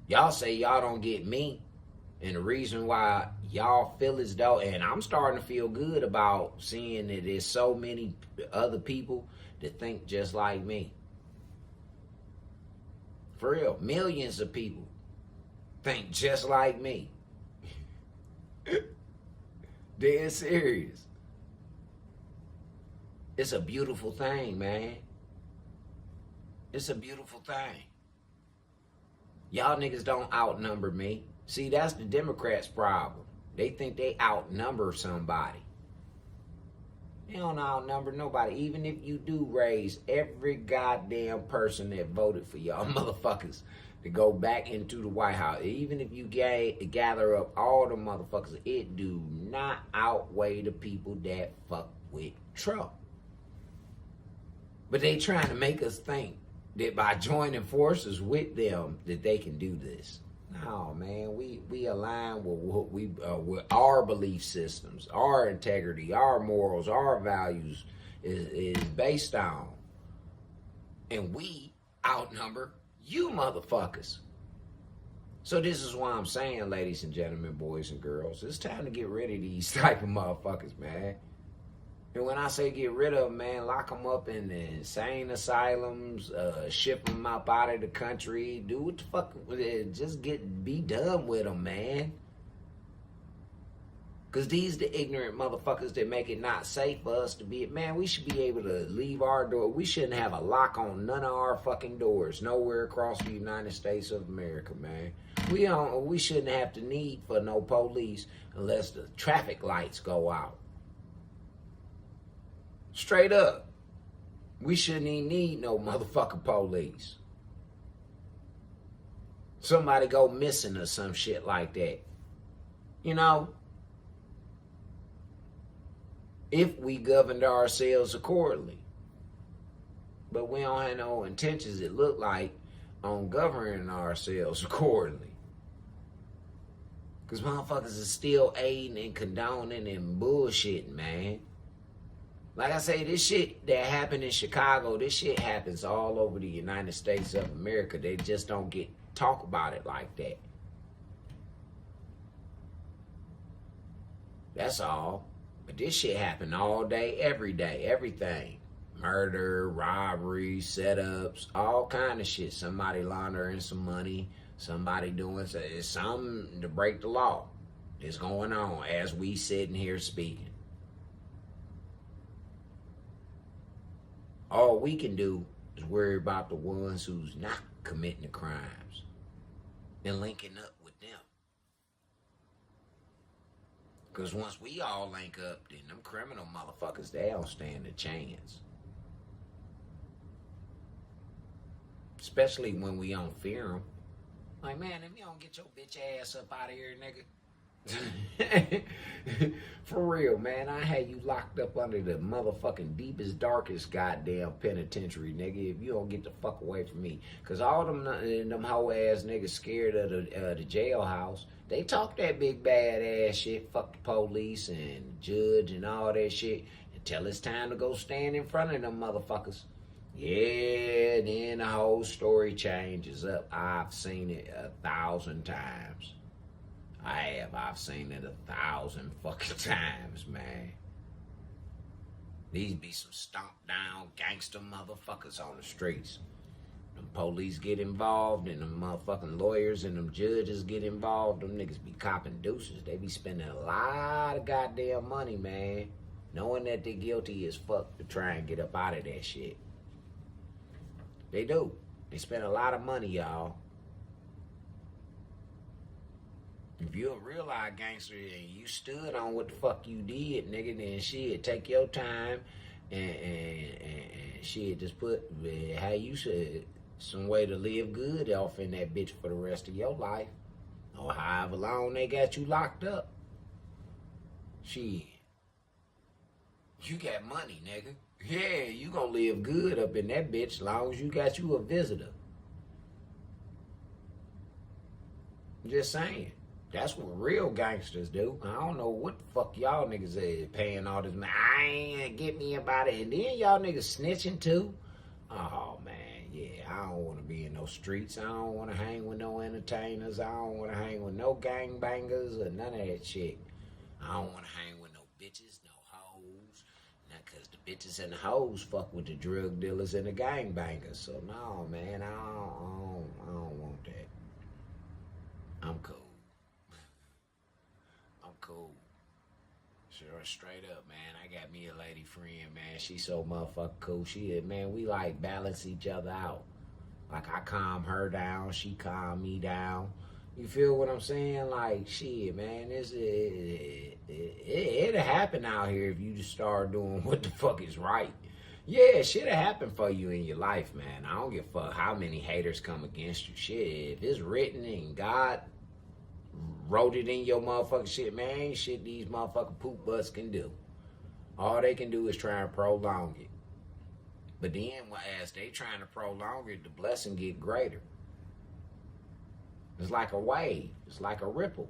Y'all say y'all don't get me. And the reason why y'all feel as though, and I'm starting to feel good about seeing that there's so many other people that think just like me. For real, millions of people think just like me. Dead serious. It's a beautiful thing, man. It's a beautiful thing. Y'all niggas don't outnumber me. See, that's the Democrats' problem. They think they outnumber somebody. They don't outnumber nobody. Even if you do raise every goddamn person that voted for y'all motherfuckers to go back into the White House, even if you gather up all the motherfuckers, it do not outweigh the people that fuck with Trump. But they trying to make us think that by joining forces with them that they can do this. No, man, we align with what we with our belief systems, our integrity, our morals, our values is based on, and we outnumber you motherfuckers. So this is why I'm saying, ladies and gentlemen, boys and girls, it's time to get rid of these type of motherfuckers, man. And when I say get rid of them, man, lock them up in the insane asylums, ship them up out of the country, do what the fuck, just be done with them, man. Because these the ignorant motherfuckers that make it not safe for us to be. Man, we should be able to leave our door. We shouldn't have a lock on none of our fucking doors nowhere across the United States of America, man. We shouldn't have to need for no police unless the traffic lights go out. Straight up. We shouldn't even need no motherfucking police. Somebody go missing or some shit like that. You know? If we governed ourselves accordingly. But we don't have no intentions, it look like, on governing ourselves accordingly. Because motherfuckers is still aiding and condoning and bullshitting, man. Like I say, this shit that happened in Chicago, this shit happens all over the United States of America. They just don't talk about it like that. That's all. But this shit happened all day, every day, everything. Murder, robbery, setups, all kind of shit. Somebody laundering some money, somebody doing something to break the law. It's going on as we sitting here speaking. All we can do is worry about the ones who's not committing the crimes and linking up with them. Because once we all link up, then them criminal motherfuckers, they don't stand a chance. Especially when we don't fear them. Like, man, if you don't get your bitch ass up out of here, nigga. For real, man, I had you locked up under the motherfucking deepest, darkest goddamn penitentiary, nigga, if you don't get the fuck away from me. Because all them hoe ass niggas scared of the jailhouse. They talk that big bad ass shit, fuck the police and judge and all that shit, until it's time to go stand in front of them motherfuckers. Yeah, then the whole story changes up. I've seen it 1,000 times. I've seen it 1,000 fucking times, man. These be some stomped down gangster motherfuckers on the streets. Them police get involved and them motherfucking lawyers and them judges get involved. Them niggas be copping deuces. They be spending a lot of goddamn money, man. Knowing that they're guilty as fuck to try and get up out of that shit. They do. They spend a lot of money, y'all. If you're a real life gangster and you stood on what the fuck you did, nigga, then shit, take your time and shit, just put, how you said, some way to live good off in that bitch for the rest of your life. Or however long they got you locked up. Shit. You got money, nigga. Yeah, you gonna live good up in that bitch as long as you got you a visitor. Just saying. That's what real gangsters do. I don't know what the fuck y'all niggas is paying all this money. I ain't get me about it. And then y'all niggas snitching too. Oh, man, yeah. I don't want to be in no streets. I don't want to hang with no entertainers. I don't want to hang with no gangbangers or none of that shit. I don't want to hang with no bitches, no hoes. Because the bitches and the hoes fuck with the drug dealers and the gangbangers. So, no, man, I don't want that. I'm cool. Cool. Sure, straight up, man. I got me a lady friend, man. She so motherfucking cool. Man, we like balance each other out. Like I calm her down, she calm me down. You feel what I'm saying? Like, shit, man, it'll happen out here if you just start doing what the fuck is right. Yeah, shit'll happen for you in your life, man. I don't give a fuck how many haters come against you. Shit, if it's written in God wrote it in your motherfucking shit, man, ain't shit these motherfucking poop butts can do. All they can do is try and prolong it. But then, as they trying to prolong it, the blessing get greater. It's like a wave. It's like a ripple.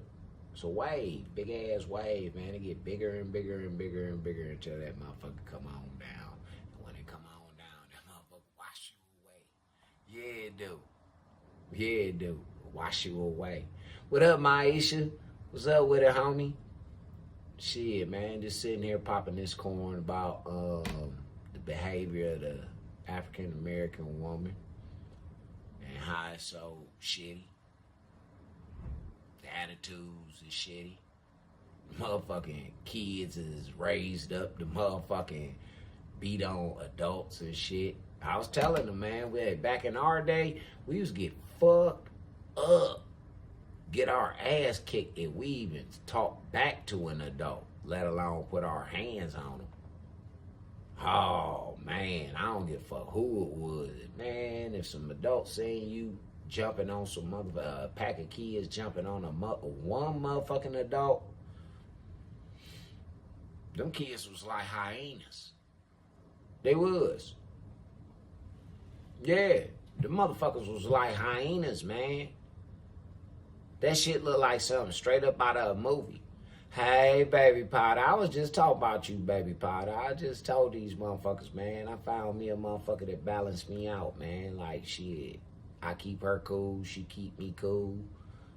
It's a wave. Big ass wave, man. It get bigger and bigger and bigger and bigger until that motherfucker come on down. And when it come on down, that motherfucker wash you away. Yeah, it do. Yeah, it do. Wash you away. What up, Maisha? What's up with it, homie? Shit, man, just sitting here popping this corn about the behavior of the African American woman and how it's so shitty. The attitudes is shitty. motherfucking kids is raised up to motherfucking beat on adults and shit. I was telling them, man, back in our day, we used to get fucked up, get our ass kicked if we even talk back to an adult, let alone put our hands on them. Oh, man, I don't give a fuck who it was. Man, if some adults seen you jumping on some pack of kids jumping on one motherfucking adult, them kids was like hyenas. They was. Yeah, the motherfuckers was like hyenas, man. That shit looked like something straight up out of a movie. Hey, Baby Potter, I was just talking about you, Baby Potter. I just told these motherfuckers, man, I found me a motherfucker that balanced me out, man. Like, shit, I keep her cool, she keep me cool.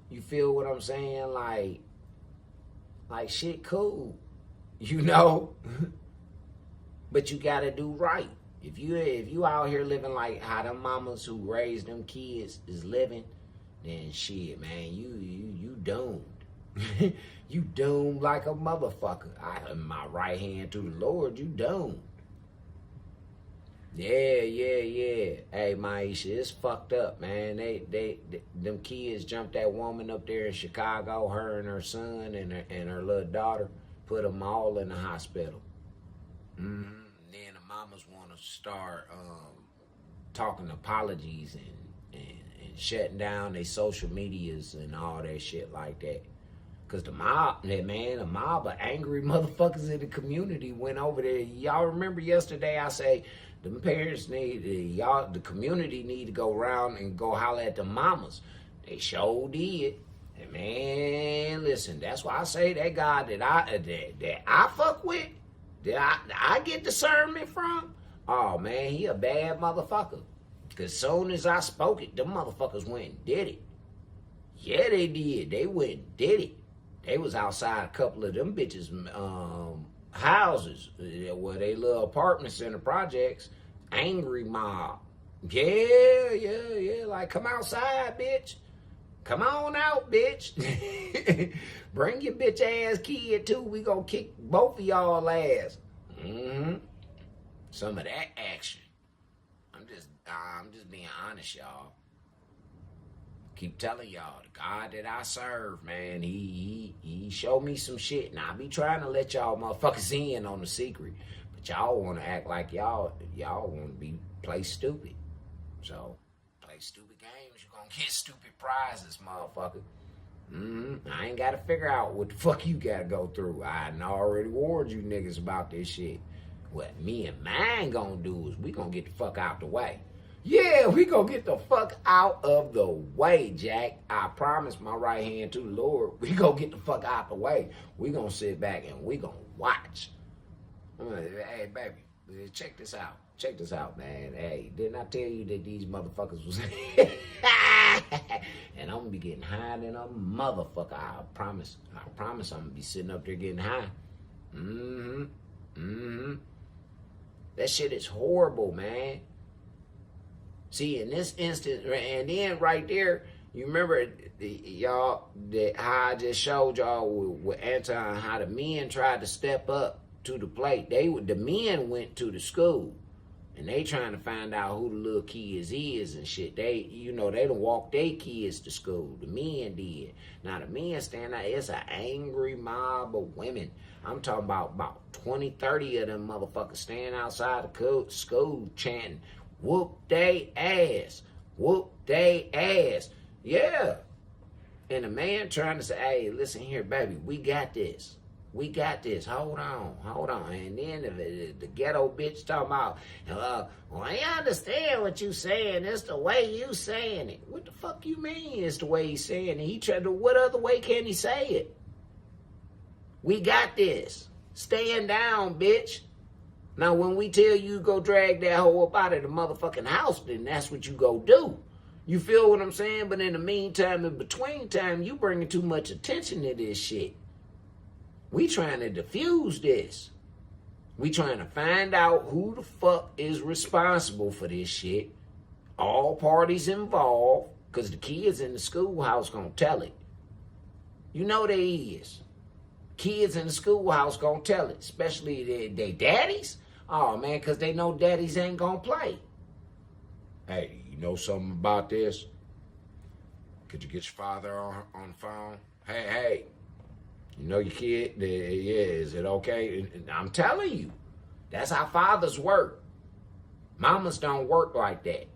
You feel what I'm saying? Like shit cool, you know? But you gotta do right. If you out here living like how them mamas who raised them kids is living, then shit, man, you doomed. You doomed like a motherfucker. My right hand to the Lord, you doomed. Yeah. Hey, Maisha, it's fucked up, man. Them kids jumped that woman up there in Chicago, her and her son and her little daughter, put them all in the hospital. Mm-hmm. Then the mamas want to start talking apologies and shutting down their social medias and all that shit like that. Because the mob of angry motherfuckers in the community went over there. Y'all remember yesterday I say them parents the community need to go around and go holler at the mamas. They sure did. And man, listen, that's why I say that God that I fuck with, that I get discernment from, oh man, he a bad motherfucker. Because soon as I spoke it, them motherfuckers went and did it. Yeah, they did. They went and did it. They was outside a couple of them bitches' houses, where they little apartments in the projects. Angry mob. Yeah. Like, come outside, bitch. Come on out, bitch. Bring your bitch ass kid too. We gonna kick both of y'all ass. Mm-hmm. Some of that action. I'm just being honest, y'all. Keep telling y'all, the God that I serve, man, he showed me some shit. And I be trying to let y'all motherfuckers in on the secret. But y'all want to act like y'all want to play stupid. So, play stupid games, you're going to get stupid prizes, motherfucker. I ain't got to figure out what the fuck you got to go through. I done already warned you niggas about this shit. What me and mine gonna do is we gonna get the fuck out the way. Yeah, we gonna get the fuck out of the way, Jack. I promise my right hand to the Lord. We gonna get the fuck out the way. We gonna sit back and we gonna watch. Hey, baby, check this out. Check this out, man. Hey, didn't I tell you that these motherfuckers was... And I'm gonna be getting high than a motherfucker. I promise I'm gonna be sitting up there getting high. That shit is horrible, man. See, in this instance, and then right there, you remember, y'all, that how I just showed y'all with Anton, how the men tried to step up to the plate. The men went to the school, and they trying to find out who the little kids is and shit. They done walked their kids to school. The men did. Now, the men stand out. It's an angry mob of women. I'm talking about 20, 30 of them motherfuckers standing outside the school chanting, whoop they ass. Whoop they ass. Yeah. And the man trying to say, hey, listen here, baby, we got this. We got this. Hold on. And then the ghetto bitch talking about, well, I understand what you saying. It's the way you saying it. What the fuck you mean it's the way he's saying it? He tried to, what other way can he say it? We got this. Stand down, bitch. Now, when we tell you go drag that hoe up out of the motherfucking house, then that's what you go do. You feel what I'm saying? But in the meantime, in between time, you bringing too much attention to this shit. We trying to diffuse this. We trying to find out who the fuck is responsible for this shit. All parties involved, because the kids in the schoolhouse gonna tell it. You know they is. Kids in the schoolhouse gonna tell it, especially they daddies. Oh man, cause they know daddies ain't gonna play. Hey, you know something about this? Could you get your father on the phone? Hey, you know your kid? Yeah, is it okay? And I'm telling you, that's how fathers work. Mamas don't work like that.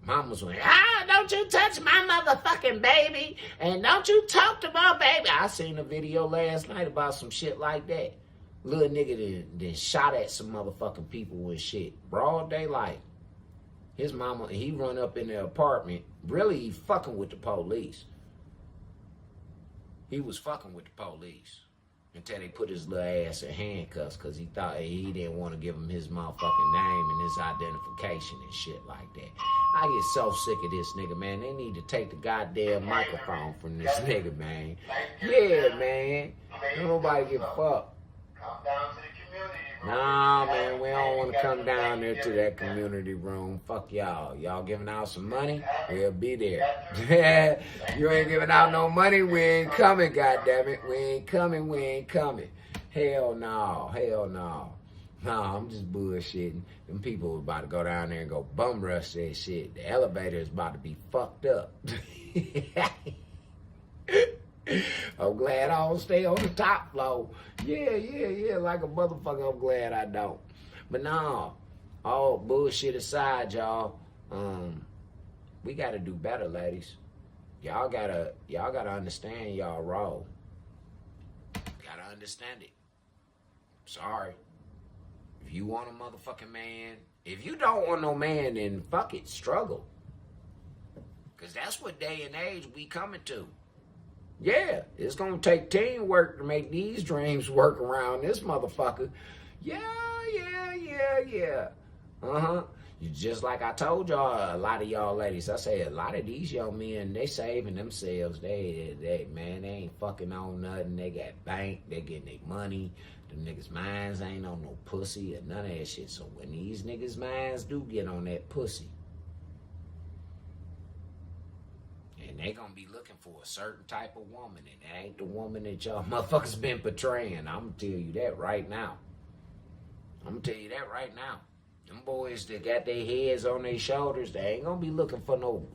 Mamas went, don't you touch my motherfucking baby, and don't you talk to my baby. I seen a video last night about some shit like that. Little nigga then shot at some motherfucking people and shit. Broad daylight. His mama, he run up in the apartment, really fucking with the police. He was fucking with the police until they put his little ass in handcuffs because he thought he didn't want to give him his motherfucking name and his identification and shit like that. I get so sick of this nigga, man. They need to take the goddamn microphone from this nigga, man. Yeah, man. Don't nobody give a fuck. Nah, man, we don't want to come down there to that community room. Fuck y'all. Y'all giving out some money? We'll be there. You ain't giving out no money? We ain't coming, goddammit. We ain't coming. Hell no. Nah, I'm just bullshitting. Them people about to go down there and go bum rush that shit. The elevator is about to be fucked up. I'm glad I don't stay on the top floor. Yeah, like a motherfucker, I'm glad I don't. But no, all bullshit aside, y'all, we gotta do better, ladies. Y'all gotta understand y'all role. Gotta understand it. Sorry. If you want a motherfucking man, if you don't want no man, then fuck it, struggle. Cause that's what day and age we coming to. Yeah, it's gonna take teamwork to make these dreams work around this motherfucker. Yeah. You just like I told y'all, a lot of y'all ladies, I say a lot of these young men, they saving themselves. They ain't fucking on nothing. They got bank, they getting their money. Them niggas' minds ain't on no pussy or none of that shit. So when these niggas' minds do get on that pussy, and they gonna be looking for a certain type of woman, and that ain't the woman that y'all motherfuckers been portraying. I'm gonna tell you that right now. Them boys that got their heads on their shoulders, they ain't gonna be looking for no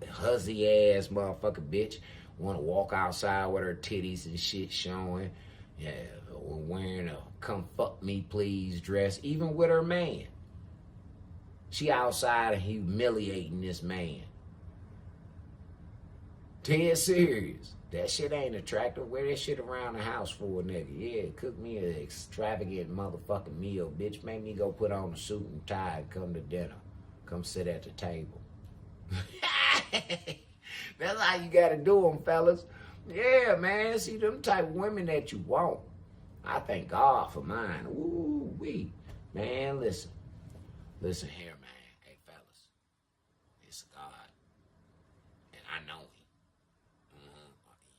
huzzy ass motherfucker bitch. Wanna walk outside with her titties and shit showing. Yeah, or wearing a come fuck me please dress, even with her man. She outside and humiliating this man. Dead serious. That shit ain't attractive. Wear that shit around the house for a nigga. Yeah, cook me an extravagant motherfucking meal, bitch. Make me go put on a suit and tie and come to dinner. Come sit at the table. That's how you gotta do them, fellas. Yeah, man. See, them type of women that you want. I thank God for mine. Ooh, wee. Man, listen. Listen here, man. Hey, fellas. It's God. And I know him.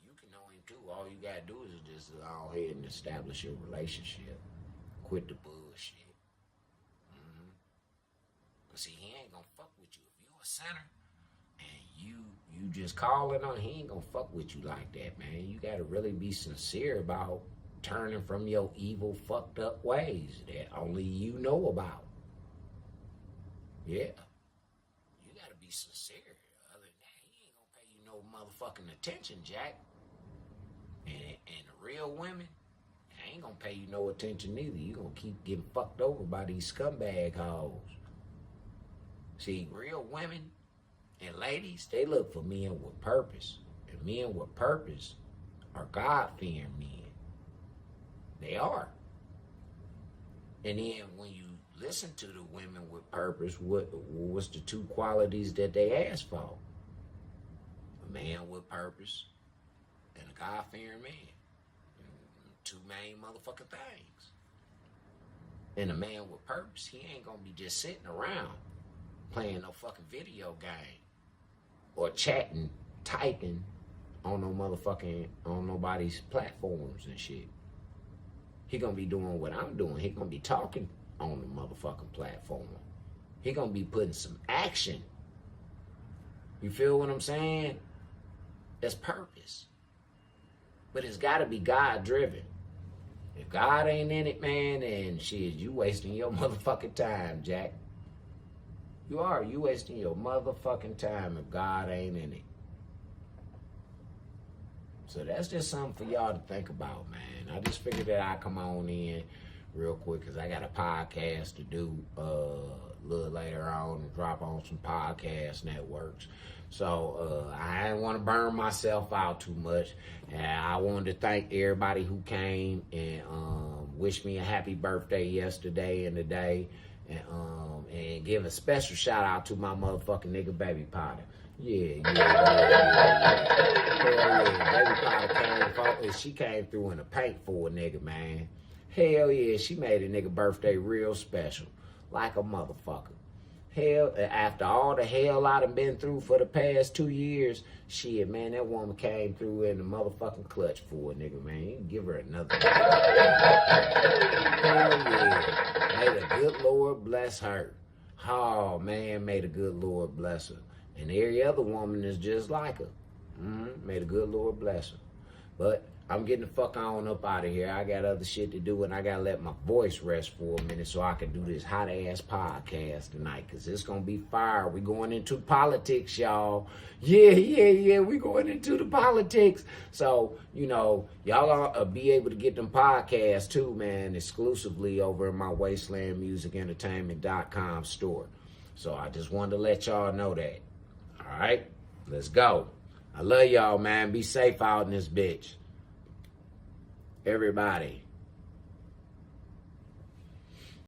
You can know him too. All you gotta do is just go ahead and establish your relationship. Quit the bullshit. But see, he ain't gonna fuck with you. If you a sinner and you just calling on, he ain't gonna fuck with you like that, man. You gotta really be sincere about turning from your evil, fucked up ways that only you know about. Yeah. You gotta be sincere. Other than that, he ain't gonna pay you no motherfucking attention, Jack. And the real women, I ain't gonna pay you no attention either. You gonna keep getting fucked over by these scumbag hoes. See, real women and ladies, they look for men with purpose. And men with purpose are God-fearing men. They are. And then when you listen to the women with purpose, what's the two qualities that they ask for? A man with purpose and a God-fearing man. Two main motherfucking things. And a man with purpose, he ain't gonna be just sitting around playing no fucking video game or chatting, typing on nobody's platforms and shit. He gonna be doing what I'm doing. He gonna be talking on the motherfucking platform. He gonna be putting some action. You feel what I'm saying? That's purpose. But it's gotta be God driven. If God ain't in it, man, then shit, you wasting your motherfucking time, Jack. You are. You wasting your motherfucking time if God ain't in it. So that's just something for y'all to think about, man. I just figured that I'd come on in real quick because I got a podcast to do a little later on and drop on some podcast networks. So I didn't want to burn myself out too much. And I wanted to thank everybody who came and wished me a happy birthday yesterday and today. And give a special shout out to my motherfucking nigga Baby Potter. Yeah. Baby Potter she came through in a paint for a nigga, man. Hell yeah, she made a nigga birthday real special. Like a motherfucker. Hell, after all the hell I done been through for the past 2 years, shit, man, that woman came through in the motherfucking clutch for a nigga, man. You can give her another. Hell yeah. May the good Lord bless her. Oh, man, may the good Lord bless her. And every other woman is just like her. May the good Lord bless her. But I'm getting the fuck on up out of here. I got other shit to do, and I gotta let my voice rest for a minute so I can do this hot ass podcast tonight, because it's gonna be fire. We going into politics, y'all. Yeah. We going into the politics. So, you know, y'all be able to get them podcasts too, man, exclusively over in my WastelandMusicEntertainment.com store. So I just wanted to let y'all know that. All right, let's go. I love y'all, man. Be safe out in this bitch. Everybody.